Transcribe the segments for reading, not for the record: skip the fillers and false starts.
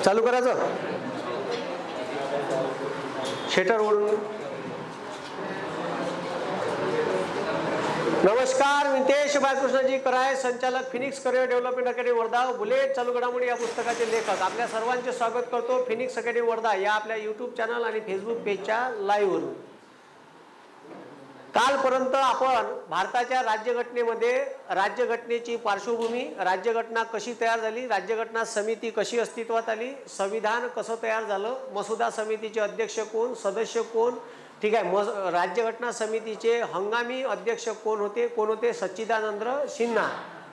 चालू करायचं शेटर ओढून. नमस्कार, नितेश बाळकृष्णजी कराय, संचालक Phoenix career development academy Wardha, bullet चालू घडामोडी या पुस्तकाचे लेखक. आपल्या सर्वांचे स्वागत करतो फिनिक्स अकॅडमी वर्धा या आपल्या यूट्यूब चॅनल आणि फेसबुक पेजच्या लाईव्हवरून. कालपर्यंत आपण भारताच्या राज्यघटनेमध्ये राज्यघटनेची पार्श्वभूमी, राज्यघटना कशी तयार झाली, राज्यघटना समिती कशी अस्तित्वात आली, संविधान कसं तयार झालं, मसुदा समितीचे अध्यक्ष कोण, सदस्य कोण, ठीक आहे, राज्यघटना समितीचे हंगामी अध्यक्ष कोण होते, सच्चिदानंद सिन्हा.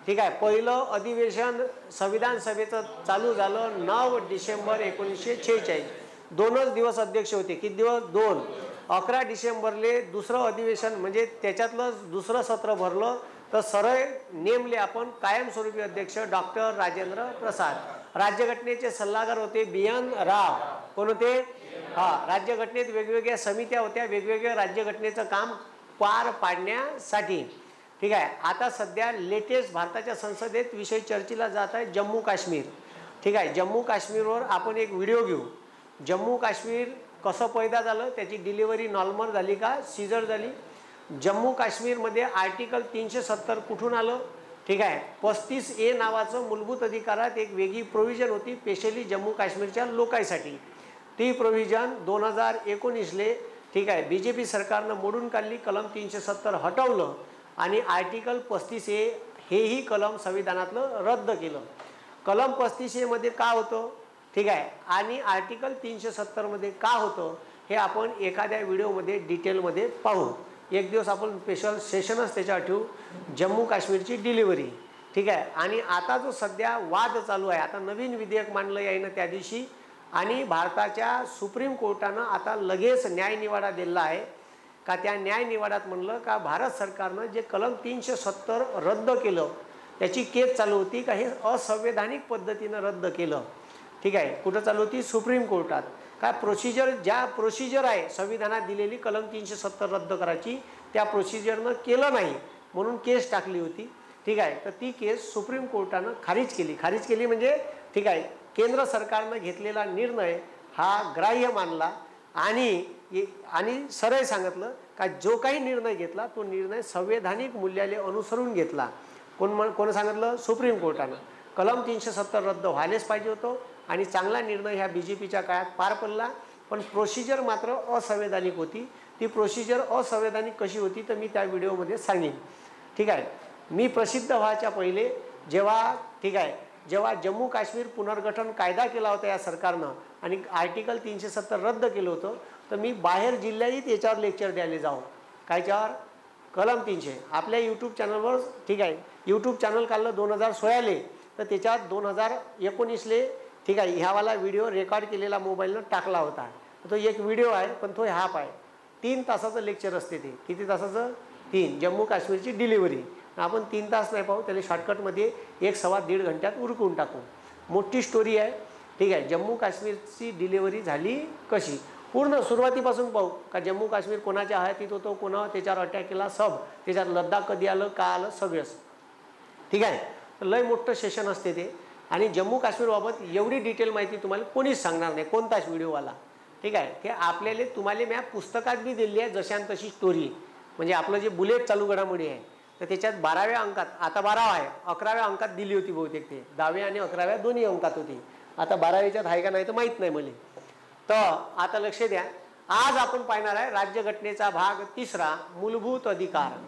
ठीक आहे, पहिलं अधिवेशन संविधान सभेचं चालू झालं 9 डिसेंबर 1946. 2च दिवस अध्यक्ष होते. किती दिवस? 2. 11 डिसेंबरले दुसरं अधिवेशन म्हणजे त्याच्यातलं दुसरं सत्र भरलं तर सरळ नेमले आपण कायमस्वरूपी अध्यक्ष डॉक्टर राजेंद्र प्रसाद. राज्यघटनेचे सल्लागार होते BN राव. कोण होते? राज्यघटनेत वेगवेगळ्या समित्या होत्या वेगवेगळ्या राज्यघटनेचं काम पार पाडण्यासाठी. ठीक आहे, आता सध्या लेटेस्ट भारताच्या संसदेत विषय चर्चेला जात आहे जम्मू काश्मीर. ठीक आहे, जम्मू काश्मीरवर आपण एक व्हिडिओ घेऊ. जम्मू काश्मीर कसं पैदा झालं, त्याची डिलिव्हरी नॉर्मल झाली का सीझर झाली, जम्मू काश्मीरमध्ये आर्टिकल 370 कुठून आलं. ठीक आहे, 35A नावाचं मूलभूत अधिकारात एक वेगळी प्रोव्हिजन होती स्पेशली जम्मू काश्मीरच्या लोकांसाठी. ती प्रोव्हिजन 2019ले ठीक आहे BJP सरकारनं मोडून काढली. कलम 370 हटवलं आणि आर्टिकल 35A हेही कलम संविधानातलं रद्द केलं. कलम 35A मध्ये का होतं, ठीक आहे, आणि आर्टिकल 370 मध्ये का होतं हे आपण एखाद्या व्हिडिओमध्ये डिटेलमध्ये पाहू. एक दिवस आपण स्पेशल सेशनच त्याच्यावर ठेवू, जम्मू काश्मीरची डिलिव्हरी. ठीक आहे, आणि आता जो सध्या वाद चालू आहे, आता नवीन विधेयक मांडलं यायनं त्या दिवशी आणि भारताच्या सुप्रीम कोर्टानं आता लगेच न्यायनिवाडा दिला आहे का. त्या न्यायनिवाड्यात म्हणलं का भारत सरकारनं जे कलम 370 रद्द केलं त्याची केस चालू होती का हे असंवैधानिक पद्धतीनं रद्द केलं. ठीक आहे, कुठं चालू होती? सुप्रीम कोर्टात. काय ज्या प्रोसिजर आहे संविधानात दिलेली कलम 370 रद्द करायची त्या प्रोसिजरनं केलं नाही म्हणून केस टाकली होती. ठीक आहे, तर ती केस सुप्रीम कोर्टानं खारिज केली म्हणजे ठीक आहे केंद्र सरकारनं घेतलेला निर्णय हा ग्राह्य मानला आणि सरळ सांगितलं का जो काही निर्णय घेतला तो निर्णय संवैधानिक मूल्याले अनुसरून घेतला. कोण सांगितलं? सुप्रीम कोर्टानं. कलम 370 रद्द व्हायलाच पाहिजे होतं आणि चांगला निर्णय ह्या BJPच्या काळात पार पडला. पण प्रोसिजर मात्र असंवैधानिक होती. ती प्रोसिजर असंवैधानिक कशी होती तर मी त्या व्हिडिओमध्ये सांगेन. ठीक आहे, मी प्रसिद्ध व्हायच्या पहिले जेव्हा जम्मू काश्मीर पुनर्गठन कायदा केला होता या सरकारनं आणि आर्टिकल 370 रद्द केलं होतं तर मी बाहेर जिल्ह्यात याच्यावर लेक्चर द्यायला जाऊ. कायच्यावर? कलम 300. आपल्या यूट्यूब चॅनलवर ठीक आहे, यूट्यूब चॅनल काढलं 2016ले तर त्याच्यात 2019ले ठीक आहे ह्यावाला व्हिडिओ रेकॉर्ड केलेला मोबाईलनं टाकला होता. तो एक व्हिडिओ आहे पण तो हाफ आहे. 3 तासाचं लेक्चर असते ते. किती तासाचं? 3. जम्मू काश्मीरची डिलिव्हरी. आपण 3 तास नाही पाहू, त्याला शॉर्टकटमध्ये 1-1.25 घंट्यात उरकून टाकू. मोठी स्टोरी आहे. ठीक आहे, जम्मू काश्मीरची डिलिव्हरी झाली कशी पूर्ण सुरुवातीपासून पाहू का जम्मू काश्मीर कोणाच्या हयातीत होतं, कोणा त्याच्यावर अटॅक केला, त्याच्यात लद्दाख कधी आलं, का आलं, सगळंच. ठीक आहे, तर लय मोठं सेशन असते ते आणि जम्मू काश्मीरबाबत एवढी डिटेल माहिती तुम्हाला कोणीच सांगणार नाही, कोणताच व्हिडिओवाला. ठीक आहे, ते आपल्याला तुम्हाला मी पुस्तकात बी दिली आहे जशान तशी स्टोरी. म्हणजे आपलं जे बुलेट चालू घडामोडी आहे तर त्याच्यात 12व्या अंकात, आता 12 आहे, 11व्या अंकात दिली होती बहुतेक. ते 10व्या आणि 11व्या दोन्ही अंकात होती. आता 12व्याच्यात आहे का नाही तर माहीत नाही मला. तर आता लक्ष द्या, आज आपण पाहणार आहे राज्यघटनेचा भाग 3 मूलभूत अधिकार.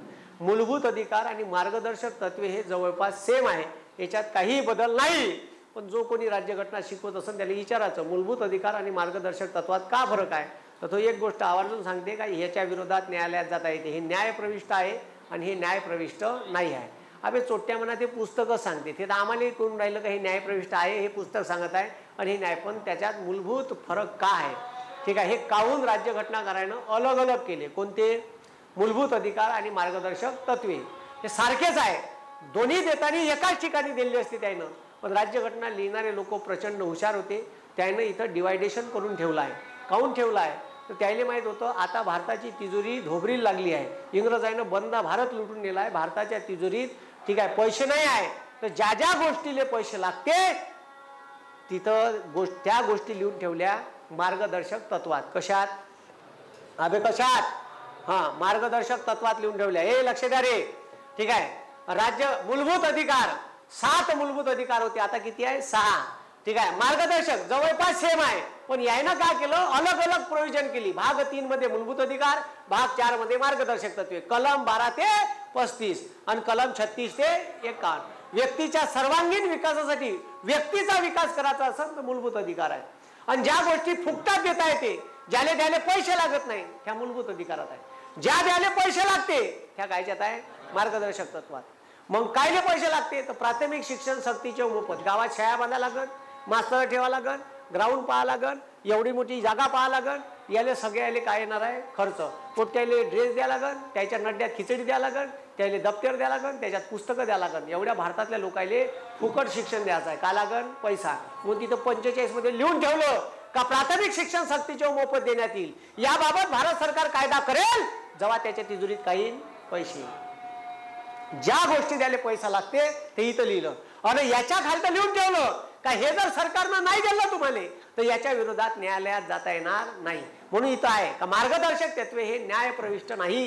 मूलभूत अधिकार आणि मार्गदर्शक तत्वे हे जवळपास सेम आहे, याच्यात काही बदल नाही. पण जो कोणी राज्यघटना शिकवत असेल त्याला विचारायचं मूलभूत अधिकार आणि मार्गदर्शक तत्वात का फरक आहे. तर तो एक गोष्ट आवर्जून सांगते का ह्याच्या विरोधात न्यायालयात जाता येते. हे न्यायप्रविष्ट आहे आणि हे न्यायप्रविष्ट नाही आहे. अबे चोट्ट्या मना ते पुस्तकच सांगते, ते तर आम्हाला कळून राहिलं का हे न्यायप्रविष्ट आहे, हे पुस्तक सांगत आहे आणि हे न्याय. पण त्याच्यात मूलभूत फरक का आहे. ठीक आहे, हे काहून राज्यघटनाकारानं अलग अलग केले. कोणते? मूलभूत अधिकार आणि मार्गदर्शक तत्वे हे सारखेच आहे, दोन्ही देताना एकाच ठिकाणी दिलेली असते त्यानं. पण राज्यघटना लिहिणारे लोक प्रचंड हुशार होते, त्यानं इथं डिवायडेशन करून ठेवलं आहे. काहून ठेवलं आहे तर त्याला माहीत होतं आता भारताची तिजोरी धोबरीला लागली आहे. इंग्रजांनं बंदा भारत लुटून नेला आहे, भारताच्या तिजोरीत ठीक आहे पैसे नाही आहे. तर ज्या ज्या गोष्टीले पैसे लागते तिथं त्या गोष्टी लिहून ठेवल्या मार्गदर्शक तत्वात. कशात अबे कशात? हा, मार्गदर्शक तत्वात लिहून ठेवल्या. हे लक्ष द्या रे. ठीक आहे. राज्य मूलभूत अधिकार 7 मूलभूत अधिकार होते, आता किती आहे? 6. ठीक आहे. मार्गदर्शक जवळपास सेम आहे, पण यायनं काय केलं, अलग अलग प्रोव्हिजन केली. भाग 3 मध्ये मूलभूत अधिकार, भाग 4 मध्ये मार्गदर्शक तत्वे. कलम 12 ते 35 आणि कलम 36 ते 51. व्यक्तीच्या सर्वांगीण विकासासाठी व्यक्तीचा विकास करायचा असेल तर मूलभूत अधिकार आहे. आणि ज्या गोष्टी फुकटात देता येते, ज्याला द्यायला पैसे लागत नाही, त्या मूलभूत अधिकारात आहे. ज्या द्यायला पैसे लागते त्या कायच्यात आहे? मार्गदर्शक तत्वात. मग कायले पैसे लागते तर प्राथमिक शिक्षण सक्तीचे मोफत. गावात शाळा बांधा लागत, मास्तर ठेवा लागत, ग्राउंड पाहा लागत, एवढी मोठी जागा पाहा लागत. याले सगळ्याले काय येणार आहे? खर्च. पोट्याले ड्रेस द्या लागत, त्याच्या नड्यात खिचडी द्या लागत, त्याला दप्तर द्या लागत, त्याच्यात पुस्तकं द्या लागत. एवढ्या भारतातल्या लोकांले फुकट शिक्षण द्यायचं आहे. का लागत? पैसा. मग तिथं 45 मध्ये लिहून ठेवलं का प्राथमिक शिक्षण सक्तीचे मोफत देण्यात येईल. याबाबत भारत सरकार कायदा करेल जेव्हा त्याच्या तिजोरीत काही पैसे. ज्या गोष्टी द्यायला पैसा लागते ते इथं लिहिलं. आणि याच्या खाली तर लिहून ठेवलं का हे जर सरकारनं नाही दिलं तुम्हाला तर याच्या विरोधात न्यायालयात जाता येणार नाही. म्हणून इथं आहे का मार्गदर्शक तत्वे हे न्याय प्रविष्ट नाही.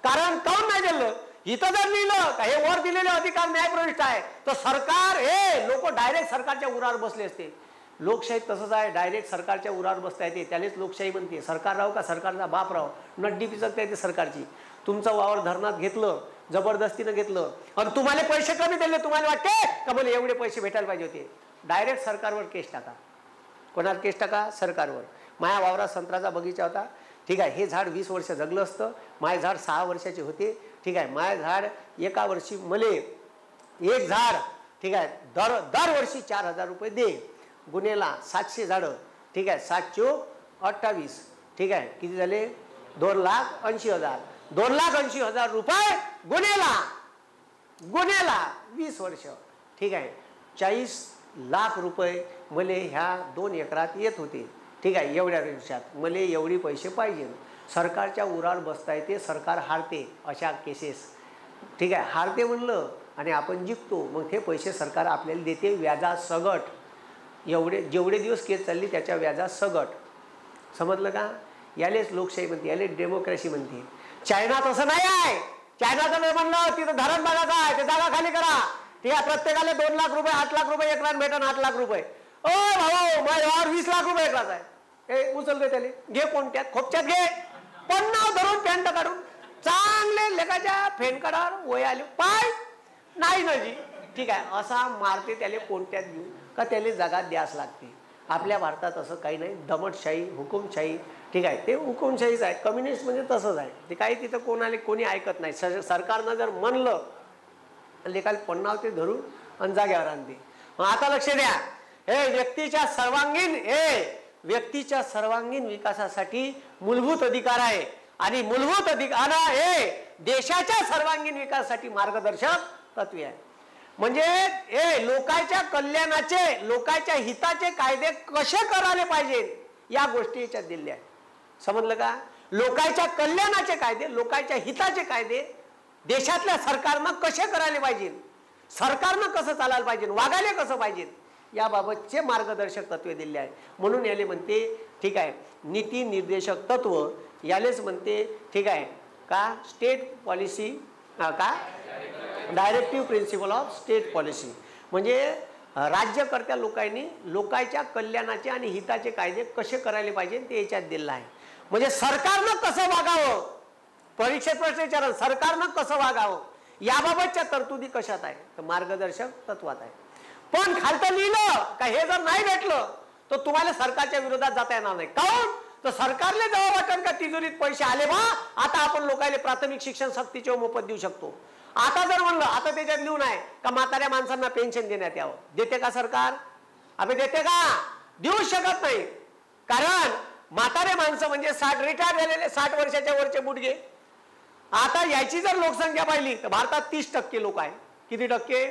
कारण काऊन नाही दिलं? इथं जर लिहिलं का हे वर दिलेले अधिकार न्याय प्रविष्ट आहे तर सरकार हे लोक डायरेक्ट सरकारच्या उरावर बसले असते. लोकशाही तसंच आहे, डायरेक्ट सरकारच्या उरावर बसता येते, त्यालाच लोकशाही म्हणते. सरकार राहू का सरकारचा बाप राहू, नड्डी पिचकता येते सरकारची. तुमचं वावर धरणात घेतलं, जबरदस्तीनं घेतलं आणि तुम्हाला पैसे कमी दिले, तुम्हाला वाटते का मला एवढे पैसे भेटायला पाहिजे होते, डायरेक्ट सरकारवर केस टाका. कोणावर केस टाका? सरकारवर. माझ्या वावरात संत्र्याचा बगीचा होता. ठीक आहे. हे झाड 20 वर्ष जगलं असतं. माझे झाड 6 वर्षाचे होते. ठीक आहे. माझे झाड एका वर्षी मले एक झाड ठीक आहे दरवर्षी 4000 रुपये दे. गुन्हेला 700 झाडं. ठीक आहे. 7 चोक 28. ठीक आहे. किती झाले? 2,80,000. 2,80,000 रुपये गुन्हेला 20 वर्ष. ठीक आहे. 40 लाख रुपये मले ह्या 2 एकरात येत होते. ठीक आहे. एवढ्या वर्षात मले एवढी पैसे पाहिजे. सरकारच्या उरावर बसता येते, सरकार हारते अशा केसेस. ठीक आहे. हारते म्हणलं आणि आपण जिंकतो, मग ते पैसे सरकार आपल्याला देते व्याजा सगट. जेवढे दिवस केस चालली त्याच्या व्याजा सगट. समजलं का? यालेच लोकशाही म्हणते, याले डेमोक्रेसी म्हणते. चायना तसं नाही आहे. चायनाचं नाही म्हणलं तिथं धरण बघायचं आहे, ते जागा खाली करा. ठीक आहे. प्रत्येकाला 2 लाख रुपये 8 लाख रुपये एकरात भेटन. 8 लाख रुपये. ओ भाऊ माझ्यावर 20 लाख रुपये एकरात आहे. हे उचल दे त्याले, घे कोणत्यात खोपच्यात घे. 50 धरून पॅन्ट काढून चांगले लेखाच्या फेनकाडावर वय आले पाय नाही ना जी. ठीक आहे. असा मारते त्याले कोणत्यात घेऊ का त्याला जागा द्यास लागते. आपल्या भारतात असं काही नाही. दमटशाही, हुकुमशाही. ठीक आहे. ते हुकुमशाहीच आहे. कम्युनिस्ट म्हणजे तसंच आहे. ते काही तिथं कोणी ऐकत नाही. सरकारनं जर म्हणलं लेखाला 50 ते धरून आणि जाग्यावर आणते. आता लक्ष द्या. हे व्यक्तीच्या सर्वांगीण विकासासाठी मूलभूत अधिकार आहे आणि मूलभूत अधिकार हे देशाच्या सर्वांगीण विकासासाठी मार्गदर्शक तत्वे आहे. म्हणजे लोकांच्या कल्याणाचे, लोकांच्या हिताचे कायदे कसे करायला पाहिजे या गोष्टी याच्यात दिल्या आहेत. समजलं का? लोकांच्या कल्याणाचे कायदे, लोकांच्या हिताचे कायदे देशातल्या सरकारनं कसे करायला पाहिजे, सरकारनं कसं चालायला पाहिजे, वागायला कसं पाहिजे याबाबतचे मार्गदर्शक तत्वे दिले आहे. म्हणून याले म्हणते ठीक आहे नीती निर्देशक तत्व, यालेच म्हणते ठीक आहे का स्टेट पॉलिसी का directive principle of state policy. म्हणजे राज्यकर्त्या लोकांनी लोकांच्या कल्याणाचे आणि हिताचे कायदे कसे करायला पाहिजे ते याच्यात दिलं आहे. म्हणजे सरकारनं कसं वागावं, परीक्षेत प्रश्न विचारलं सरकारनं कसं वागावं याबाबतच्या तरतुदी कशात आहे तर मार्गदर्शक तत्वात आहे. पण खालतं लिहिलं का हे जर नाही भेटलं तर तुम्हाला सरकारच्या विरोधात जाता येणार नाही. काऊन तर सरकारले जेव्हा वाटन का तिजोरीत पैसे आले बा आता आपण लोकांना प्राथमिक शिक्षण सक्तीचे मोफत देऊ शकतो. आता जर म्हणलं आता त्याच्यात लिहून आहे का म्हाताऱ्या माणसांना पेन्शन देण्यात यावं, देते का सरकार? अबे देते का? देऊ शकत नाही. कारण म्हातारे माणसं म्हणजे 60 रिटायर झालेले 60 वर्षाच्या वरचे बुडगे. आता याची जर लोकसंख्या पाहिली तर भारतात 30% लोक आहे. किती टक्के?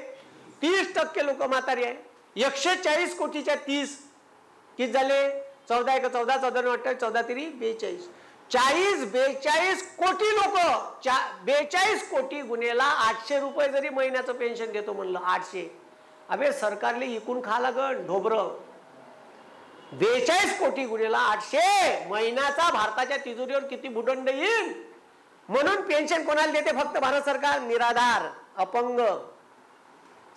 30% लोक म्हातारी आहे. 140 कोटीच्या 30 किती झाले? 14 1 14 14 वाटतं 14 3 42 42 कोटी लोक. 42 कोटी गुन्हेला 800 रुपये जरी महिन्याचं पेन्शन देतो म्हणलं 800. अबे सरकारले इकून खा लागण ढोबरं. 42 कोटी गुणिला 800 महिन्याचा भारताच्या तिजोरीवर किती भूदंड येईल. म्हणून पेन्शन कोणाला देते फक्त भारत सरकार, निराधार अपंग.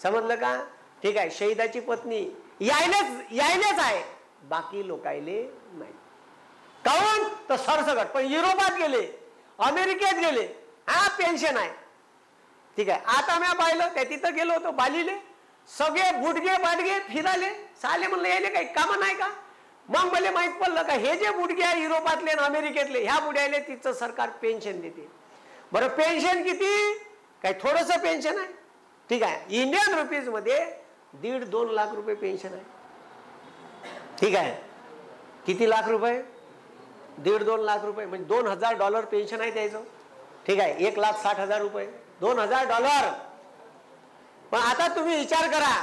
समजलं का? ठीक आहे. शहीदाची पत्नी यायलेच आहे, बाकी लोकायले नाही. काऊन तर सरसकट. पण युरोपात गेले, अमेरिकेत गेले, हा पेन्शन आहे. ठीक आहे. आता मी पाहिलं त्या तिथं गेलो होतो बालीले, सगळे बुडगे बाडगे फिराले साले. म्हणलं यायले काही काम नाही का? मग मला माहित पडलं का हे जे बुडगे आहे युरोपातले आणि अमेरिकेतले, ह्या बुड्याले तिचं सरकार पेन्शन देते. बरं पेन्शन किती? काही थोडस पेन्शन आहे. ठीक आहे. इंडियन रुपीज मध्ये 1.5-2 लाख रुपये पेन्शन आहे. ठीक आहे. किती लाख रुपये? 1.5-2 लाख रुपये म्हणजे $2000 पेन्शन आहे त्याचं. ठीक आहे. 1,60,000 रुपये, $2000. पण आता तुम्ही विचार करा,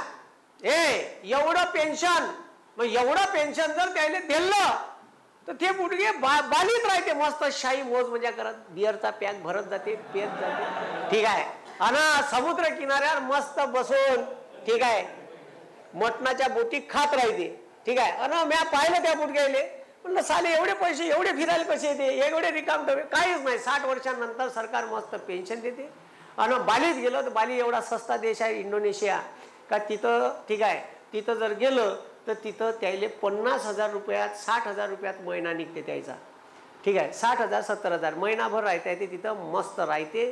एवढं पेन्शन, मग एवढं पेन्शन जर त्याला दिलं तर ते बुडगे बालीत राहते मस्त शाही मोज मजा करत, बिअरचा पॅक भरत जाते, पेत जाते. ठीक आहे. आणि समुद्र किनाऱ्यावर मस्त बसून, ठीक आहे, मटणाच्या बोटी खात राहते. ठीक आहे. आणि मी पाहिलं त्या बुडग्याले, म्हणलं साले एवढे पैसे, एवढे फिरायला पैसे येते, एवढे रिकाम डबे काहीच नाही. 60 वर्षांनंतर सरकार मस्त पेन्शन देते. आणि बालीत गेलो तर बाली एवढा सस्ता देश आहे इंडोनेशिया का, तिथं ठीक आहे, तिथं जर गेलं तर तिथं त्याले 50,000 रुपयात 60,000 रुपयात महिना निघते त्याचा. ठीक आहे. 60,000 70,000 महिनाभर राहता येते तिथं, मस्त राहते,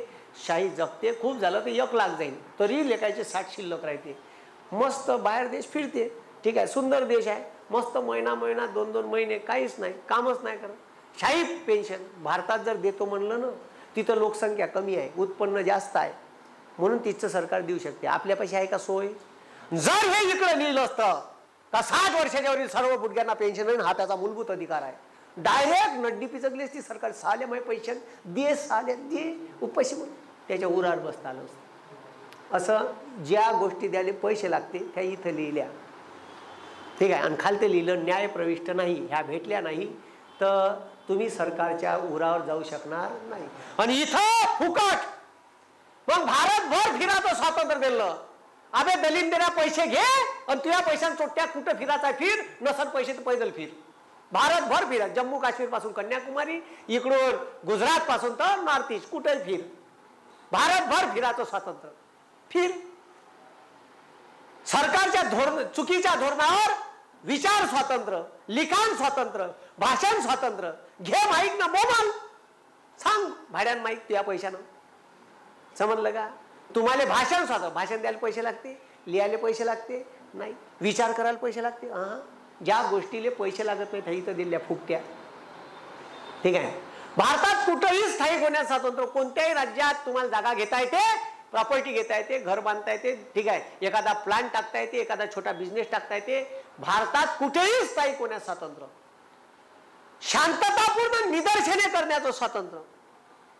शाही जगते. खूप झालं तर 1 लाख जाईल तरी लेखायचे 60 शिल्लक राहते. मस्त बाहेर देश फिरते. ठीक आहे. सुंदर देश आहे. मस्त महिना 2-2 महिने काहीच नाही, कामच नाही करत. शाही पेन्शन. भारतात जर देतो म्हणलं ना, तिथं लोकसंख्या कमी आहे, उत्पन्न जास्त आहे, म्हणून तिचं सरकार देऊ शकते. आपल्यापाशी आहे का सोय? जर हे इकडे लिहिलं असतं का 60 वर्षाच्या वरील सर्व बुडग्यांना पेन्शन हा त्याचा मूलभूत अधिकार आहे, डायरेक्ट नड्डी पिचकली असती सरकार. साले मग पेन्शन दे, साले दे, उपाशी म्हणून त्याच्या उरावर बसता आलं असतं. असं ज्या गोष्टी द्यायला पैसे लागते त्या इथं लिहिल्या. ठीक आहे. आणि खालते लिहिलं न्याय प्रविष्ट नाही, ह्या भेटल्या नाही तर तुम्ही सरकारच्या उरावर जाऊ शकणार नाही. आणि इथं फुकट. मग भारतभर फिराचं स्वातंत्र्य दिलं. अबे दलिंदेरा पैसे घे आणि तुझ्या पैशांना चोट्या कुठं फिरायचा फिर, नसल पैसे तर पैदल फिर. भारतभर फिरा, जम्मू काश्मीर पासून कन्याकुमारी, इकडून गुजरात पासून तर नॉर्थ ईस्ट, कुठेही फिर. भारतभर फिराचं स्वातंत्र्य फिर. सरकारच्या चुकीच्या धोरणावर विचार स्वातंत्र्य, लिखाण स्वातंत्र्य, भाषण स्वातंत्र्य. घे माईक ना बोल, सांग भाड्यान माईक तुझ्या पैशानं. समजलं का? तुम्हाला भाषण स्वातंत्र्य, भाषण द्यायला पैसे लागते, लिहायला पैसे लागते नाही, विचार करायला पैसे लागते. ज्या गोष्टीले पैसे लागत नाही इथं दिल्या फुकट्या. ठीक आहे. भारतात कुठेही स्थायिक होण्यास स्वातंत्र्य. कोणत्याही राज्यात तुम्हाला जागा घेता येते, प्रॉपर्टी घेता येते, घर बांधता येते. ठीक आहे. एखादा प्लांट टाकता येते, एखादा छोटा बिझनेस टाकता येते. भारतात कुठेही स्थायिक होण्यास स्वातंत्र्य. शांततापूर्ण निदर्शने करण्याचं स्वातंत्र्य,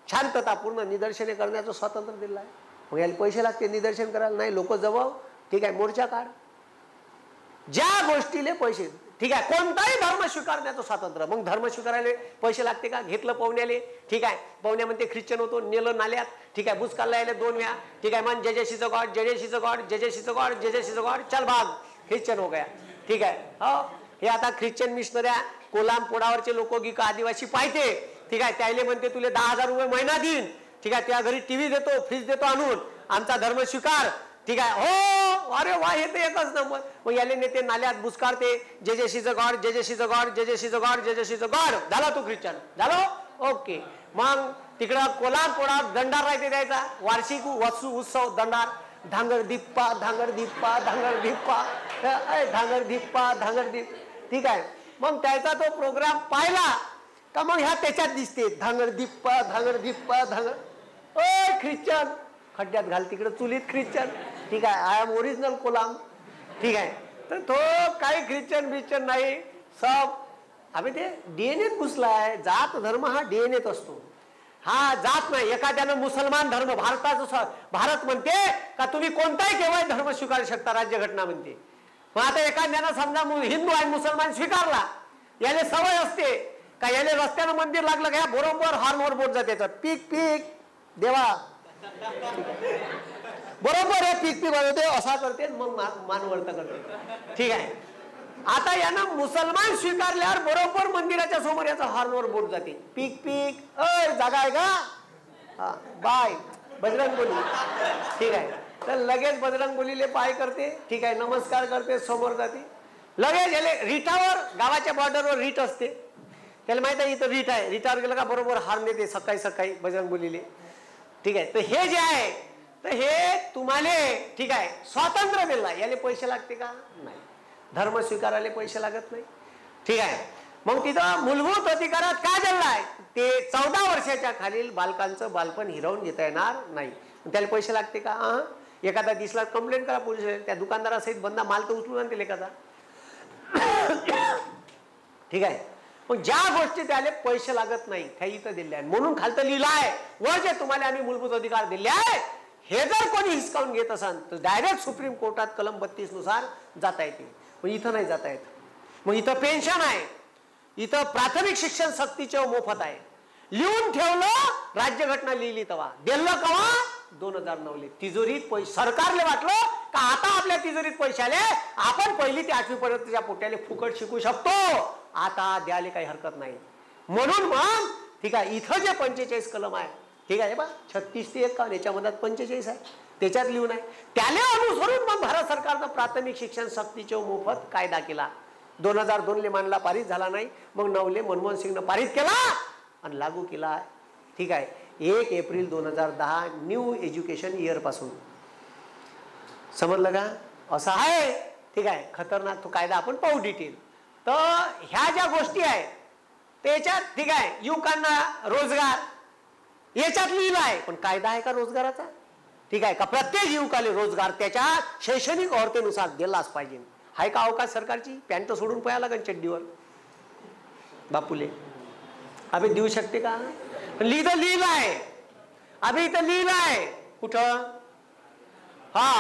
शांततापूर्ण निदर्शने करण्याचं स्वातंत्र्य दिलं आहे. मग याला पैसे लागते निदर्शन करायला नाही, लोक जवळ. ठीक आहे. मोर्चा काढ. ज्या गोष्टीले पैसे. ठीक आहे. कोणताही धर्म स्वीकारण्याचं स्वातंत्र्य. मग धर्म स्वीकारायला पैसे लागते का? घेतलं पाहुण्याले. ठीक आहे. पाहुण्या म्हणते ख्रिश्चन होतो, नेलं नाल्यात. ठीक आहे. बुचकाला यायला 2 वेळा. ठीक आहे. मन जय जय शिज गॉड, जय जय शिज गॉड, जय जय शिज गॉड, जय जय शिज गॉड, चल भाग, ख्रिश्चन हो गया. ठीक आहे. हो, हे आता ख्रिश्चन मिशनऱ्या कोलाम पोडावरचे लोक गिक आदिवासी पाहिजे. ठीक आहे. त्याले म्हणते तुले 10,000 रुपये महिना देईन. ठीक आहे. त्या घरी टीव्ही देतो, फ्रीज देतो आणून, आमचा धर्म स्वीकार. ठीक आहे. हो, अरे वा, हे तर एकच नंबर. मग याले नेते नाल्यात बुसकारते, जय जय शिज गॉड, जय जय शिज गॉड, जय जय शिज गॉड, जय जय शिज गॉड. झाला तू ख्रिश्चन, झालो. ओके. मग तिकडं कोलाम पोडावर दंडार राहते द्यायचा, वार्षिक उत्सव दंडार. धांगर दिप्पा, धांगर दिप्पा, धांगर दिप्पा, धांगर दिप्पा, धांगर दिप. ठीक आहे. मग त्याचा तो प्रोग्राम पाहिला का मग ह्या त्याच्यात दिसते, धांगर दिप्पा, धांगर दिप्पा, धांगर. ओ ख्रिश्चन, खड्ड्यात घाल तिकडे चुलीत ख्रिश्चन. ठीक आहे. I am original Kolam. ठीक आहे. तर तो काही ख्रिश्चन बिश्चन नाही, सब अबे ते डीएनएत घुसला आहे. जात धर्म हा डीएनएत असतो, हा जात नाही. एखाद्यानं मुसलमान धर्म, भारताचं भारत म्हणते का तुम्ही कोणताही केव्हाही धर्म स्वीकारू शकता, राज्यघटना म्हणते. मग आता एखाद्यानं समजा हिंदू आणि मुसलमान स्वीकारला, याले सवय असते का याले रस्त्यानं मंदिर लागलं का बरोबर हॉर्नवर बोट जाते, पीक पीक देवा, बरोबर हे पीक पीक वाजवते, असा करते, मग मानवर्त करते. ठीक आहे. आता यानं मुसलमान स्वीकारल्यावर बरोबर मंदिराच्या समोर याचा हॉर्नवर बोट जाते, पीक पीक, जागा आहे का, हा बाय बजरंगबली, ठीक आहे. तर लगेच बजरंगबलीले पाय करते, ठीक आहे, नमस्कार करते, समोर जाते. लगेच याले रिटावर, गावाच्या बॉर्डरवर रीट असते, त्याला माहित आहे इथं रीट आहे, रिटावर गेलं का बरोबर हार्न देते सकाळी सकाळी बजरंगबलीले, ठीक आहे. तर हे जे आहे तर हे तुम्हाला, ठीक आहे, स्वातंत्र्य दिला, याले पैसे लागते का, नाही. धर्म स्वीकारायला पैसे लागत नाही, ठीक आहे. मग तिथं मूलभूत अधिकारात काय दिलाय, ते 14 वर्षाच्या खालील बालकांचं बालपण हिरावून घेता येणार नाही. त्याला पैसे लागते का, एखादा दिसला कंप्लेंट करा पोलीस, त्या दुकानदारासहित बंदा माल तर उचलून आणतील एखादा, ठीक आहे. पण ज्या गोष्टी त्याला पैसे लागत नाही त्या इथं दिल्या आहे, म्हणून खालतं लिहिलं आहे व जे तुम्हाला आम्ही मूलभूत अधिकार दिले आहे हे जर कोणी हिसकावून घेत असाल तर डायरेक्ट सुप्रीम कोर्टात कलम 32 नुसार जाता येते. पण इथं नाही जाता येत. मग इथं पेन्शन आहे, इथं प्राथमिक शिक्षण सक्तीचे मोफत आहे. लिहून ठेवलं, राज्यघटना लिहिली तेव्हा दिलं कवा 2009 ले. तिजोरीत पैसे सरकारले वाटलं का आता आपल्या तिजोरीत पैसे आले, आपण पहिली ते 8वी पर्यंतच्या पोट्याले फुकट शिकू शकतो, आता द्यायला काही हरकत नाही. म्हणून मग ठीक आहे, इथं जे 45 कलम आहे, ठीक आहे बा, 36 ते 51 याच्यामध्ये 45 आहे, त्याच्यात लिहून आहे. त्याला अनुसरून मग भारत सरकारनं प्राथमिक शिक्षण सक्तीचे मोफत कायदा केला. 2002 ले मानला, पारित झाला नाही. मग 9 ले मनमोहन सिंगनं पारित केला आणि लागू केला, ठीक आहे, 1 एप्रिल 2010 न्यू एज्युकेशन इयर पासून. समजलं का, असं आहे, ठीक आहे. खतरनाक तो कायदा आपण पाहू डिटेल. तर ह्या ज्या गोष्टी आहेत त्याच्यात, ठीक आहे, युवकांना रोजगार याच्यात लिहिलं आहे, पण कायदा आहे का रोजगाराचा, ठीक आहे का, प्रत्येक युवकाला रोजगार त्याच्या शैक्षणिक अर्हतेनुसार दिलाच पाहिजे. आहे का अवकाश सरकारची, पॅन्ट सोडून पया लागेल चड्डीवर बापूले, अभि देऊ शकते का, लिहिलं आहे, अभि इथं लिहिलं आहे कुठं, हा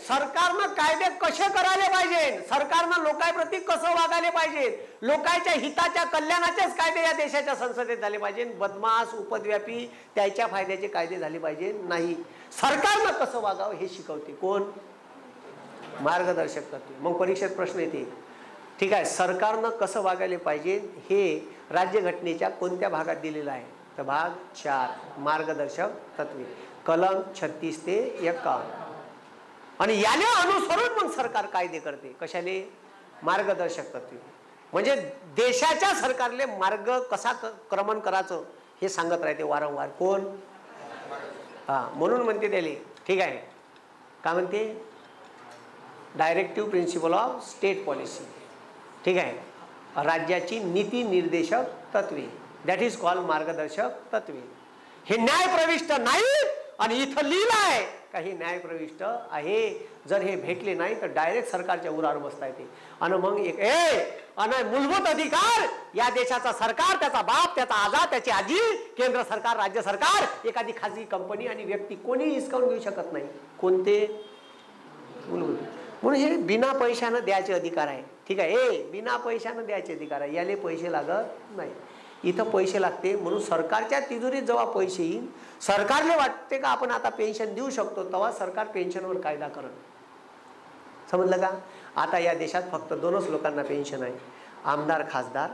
सरकारनं कायदे कसे करायला पाहिजे, सरकारनं लोकांप्रती कसं वागायला पाहिजे, लोकांच्या हिताच्या कल्याणाचेच कायदे या देशाच्या संसदेत झाले पाहिजे. बदमाश उपद्व्यापी त्याच्या फायद्याचे कायदे झाले पाहिजे नाही. सरकारनं कसं वागावं हे शिकवते कोण, मार्गदर्शक तत्त्वे. मग परीक्षेत प्रश्न येते, ठीक आहे, सरकारनं कसं वागायला पाहिजे हे राज्यघटनेच्या कोणत्या भागात दिलेलं आहे, तर भाग 4 मार्गदर्शक तत्त्वे, कलम 36 ते 51. आणि याने अनुसरून मग सरकार कायदे करते, कशाले, मार्गदर्शक तत्त्वे. म्हणजे देशाच्या सरकारले मार्ग कसा क्रमण करायचं हे सांगत राहते वारंवार कोण, हा, म्हणून म्हणते त्याले, ठीक आहे, काय म्हणते, directive principle of state policy, ठीक आहे, राज्याची नीती निर्देशक तत्वे, दॅट इज कॉल्ड मार्गदर्शक तत्वे. हे न्यायप्रविष्ट नाही आणि इथं लिहिलं आहे का हे न्यायप्रविष्ट आहे. जर हे भेटले नाही तर डायरेक्ट सरकारच्या उरावर बसता येते. आणि मग एक आणि मूलभूत अधिकार या देशाचा सरकार, त्याचा बाप, त्याचा आजा, त्याची आजी, केंद्र सरकार, राज्य सरकार, एखादी खाजगी कंपनी आणि व्यक्ती कोणी हिसकावून घेऊ शकत नाही. कोणते, मूलभूत. म्हणून हे बिना पैशानं द्यायचे अधिकार आहे, ठीक आहे, बिना पैशानं द्यायचे अधिकार आहे, याले पैसे लागत नाही. इथं पैसे लागते. म्हणून सरकारच्या तिजोरीत जेव्हा पैसे येईल, सरकारले वाटते का आपण आता पेन्शन देऊ शकतो, तेव्हा सरकार पेन्शनवर कायदा करेल. समजलं का. आता या देशात फक्त 2च लोकांना पेन्शन आहे, आमदार, खासदार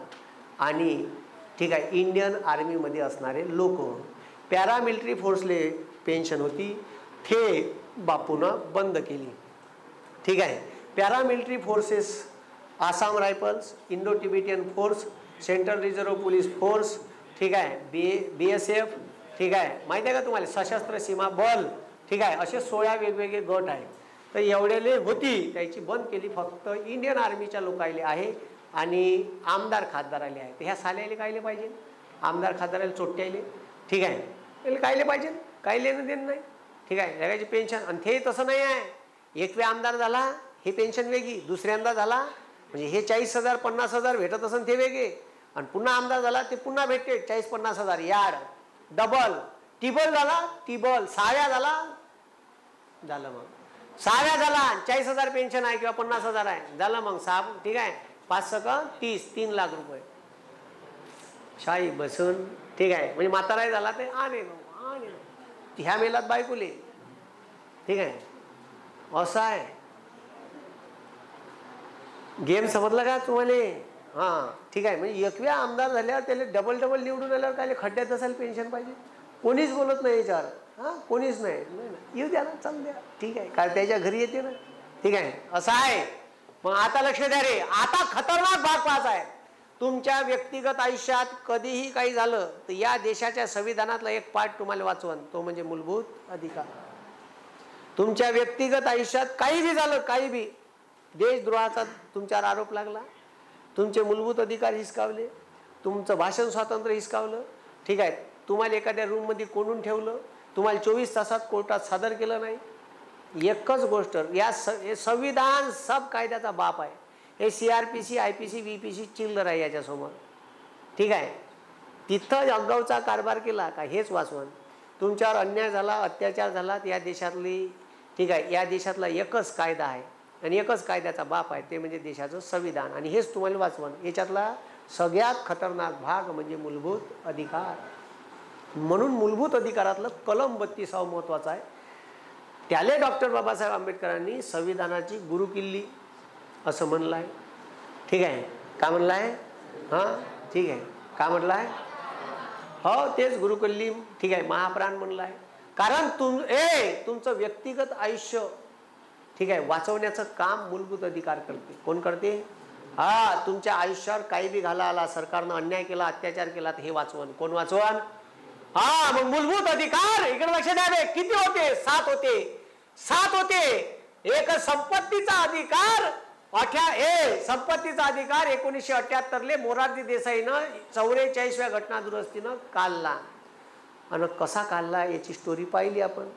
आणि, ठीक आहे, इंडियन आर्मीमध्ये असणारे लोक. पॅरामिलिटरी फोर्सले पेन्शन होती, ते बापूनं बंद केली, ठीक आहे. Paramilitary forces, Assam rifles, Indo Tibetan force, central reserve police force, ठीक आहे, BSF, ठीक आहे, माहिती आहे का तुम्हाला, सशस्त्र सीमा बल, ठीक आहे, असे 16 वेगवेगळे गट आहेत. तर एवढेले होती, त्याची बंद केली, फक्त इंडियन आर्मीच्या लोकायले आहे आणि आमदार खासदाराले आहे. तर ह्या साल्याले कायले पाहिजे, आमदार खासदाराला चोट्याले, ठीक आहे, त्याला कायले पाहिजे, काय लेणं देणं नाही, ठीक आहे, जगाची पेन्शन. आणि ते तसं नाही आहे, एक वेळ आमदार झाला हे पेन्शन वेगळी, दुसऱ्यांदा झाला म्हणजे हे 40,000 50,000 भेटत असेल ते वेगळे, आणि पुन्हा आमदार झाला ते पुन्हा भेटते 40-50,000 याड, डबल टिबल झाला, टिबल 6 झाला, झालं मग 6 झाला, 40,000 पेन्शन आहे किंवा 50,000 आहे, झालं मग 6, ठीक आहे, 5 × 30 3 लाख रुपये शाही बसून, ठीक आहे. म्हणजे म्हातारा झाला ते आणे ह्या मेलात बायकोले, ठीक आहे, असं आहे. गेम समजला का तुम्हाला? हां ठीक आहे. म्हणजे एकव्या आमदार झाल्यावर त्याला डबल डबल निवडून आल्यावर काय खड्ड्यात असायला पेन्शन पाहिजे? कोणीच बोलत नाही याच्यावर. हां कोणीच नाही. येऊ द्या ना, चालू द्या, ठीक आहे. काय त्याच्या घरी येते ना, ठीक आहे. असं आहे. मग आता लक्ष द्या रे, आता खतरनाक भाग पाच आहे. तुमच्या व्यक्तिगत आयुष्यात कधीही काही झालं तर या देशाच्या संविधानातला एक पाठ तुम्हाला वाचवन, तो म्हणजे मूलभूत अधिकार. तुमच्या व्यक्तिगत आयुष्यात काही बी झालं, काही बी देशद्रोहाचा तुमच्यावर आरोप लागला, तुमचे मूलभूत अधिकार हिसकावले, तुमचं भाषण स्वातंत्र्य हिसकावलं, ठीक आहे, तुम्हाला एखाद्या रूममध्ये कोंडून ठेवलं, तुम्हाला 24 तासात कोर्टात सादर केलं नाही, एकच गोष्ट, या संविधान सब कायद्याचा बाप आहे. हे CRPC IPC VPC चिल्लर आहे याच्यासमोर, ठीक आहे. तिथं अगाऊचा कारभार केला का हेच वाचवण. तुमच्यावर अन्याय झाला, अत्याचार झाला, या देशातली, ठीक आहे, या देशातला एकच कायदा आहे आणि एकच कायद्याचा बाप आहे, ते म्हणजे देशाचं संविधान. आणि हेच तुम्हाला वाचवण. याच्यातला सगळ्यात खतरनाक भाग म्हणजे मूलभूत अधिकार. म्हणून मूलभूत अधिकारातलं कलम 32 महत्वाचं आहे. त्याले डॉक्टर बाबासाहेब आंबेडकरांनी संविधानाची गुरुकिल्ली असं म्हणलं आहे, ठीक आहे. का म्हणलं आहे? हां ठीक आहे, का म्हणलं आहे? हो तेच गुरुकिल्ली, ठीक आहे, महाप्राण म्हणलं आहे. कारण तुमचं व्यक्तिगत आयुष्य, ठीक आहे, वाचवण्याचं काम मूलभूत अधिकार करते. कोण करते? हा, तुमच्या आयुष्यावर काही बी घाला आला, सरकारनं अन्याय केला, अत्याचार केला, तर हे वाचवण. कोण वाचवण? हा, मग मूलभूत अधिकार इकडे लक्ष द्यावे. किती होते? 7 होते. 7 होते. एक संपत्तीचा अधिकार, संपत्तीचा अधिकार 1978 मोरारजी देसाईनं 44व्या घटना दुरुस्तीनं काढला. आणि कसा काढला याची स्टोरी पाहिली आपण.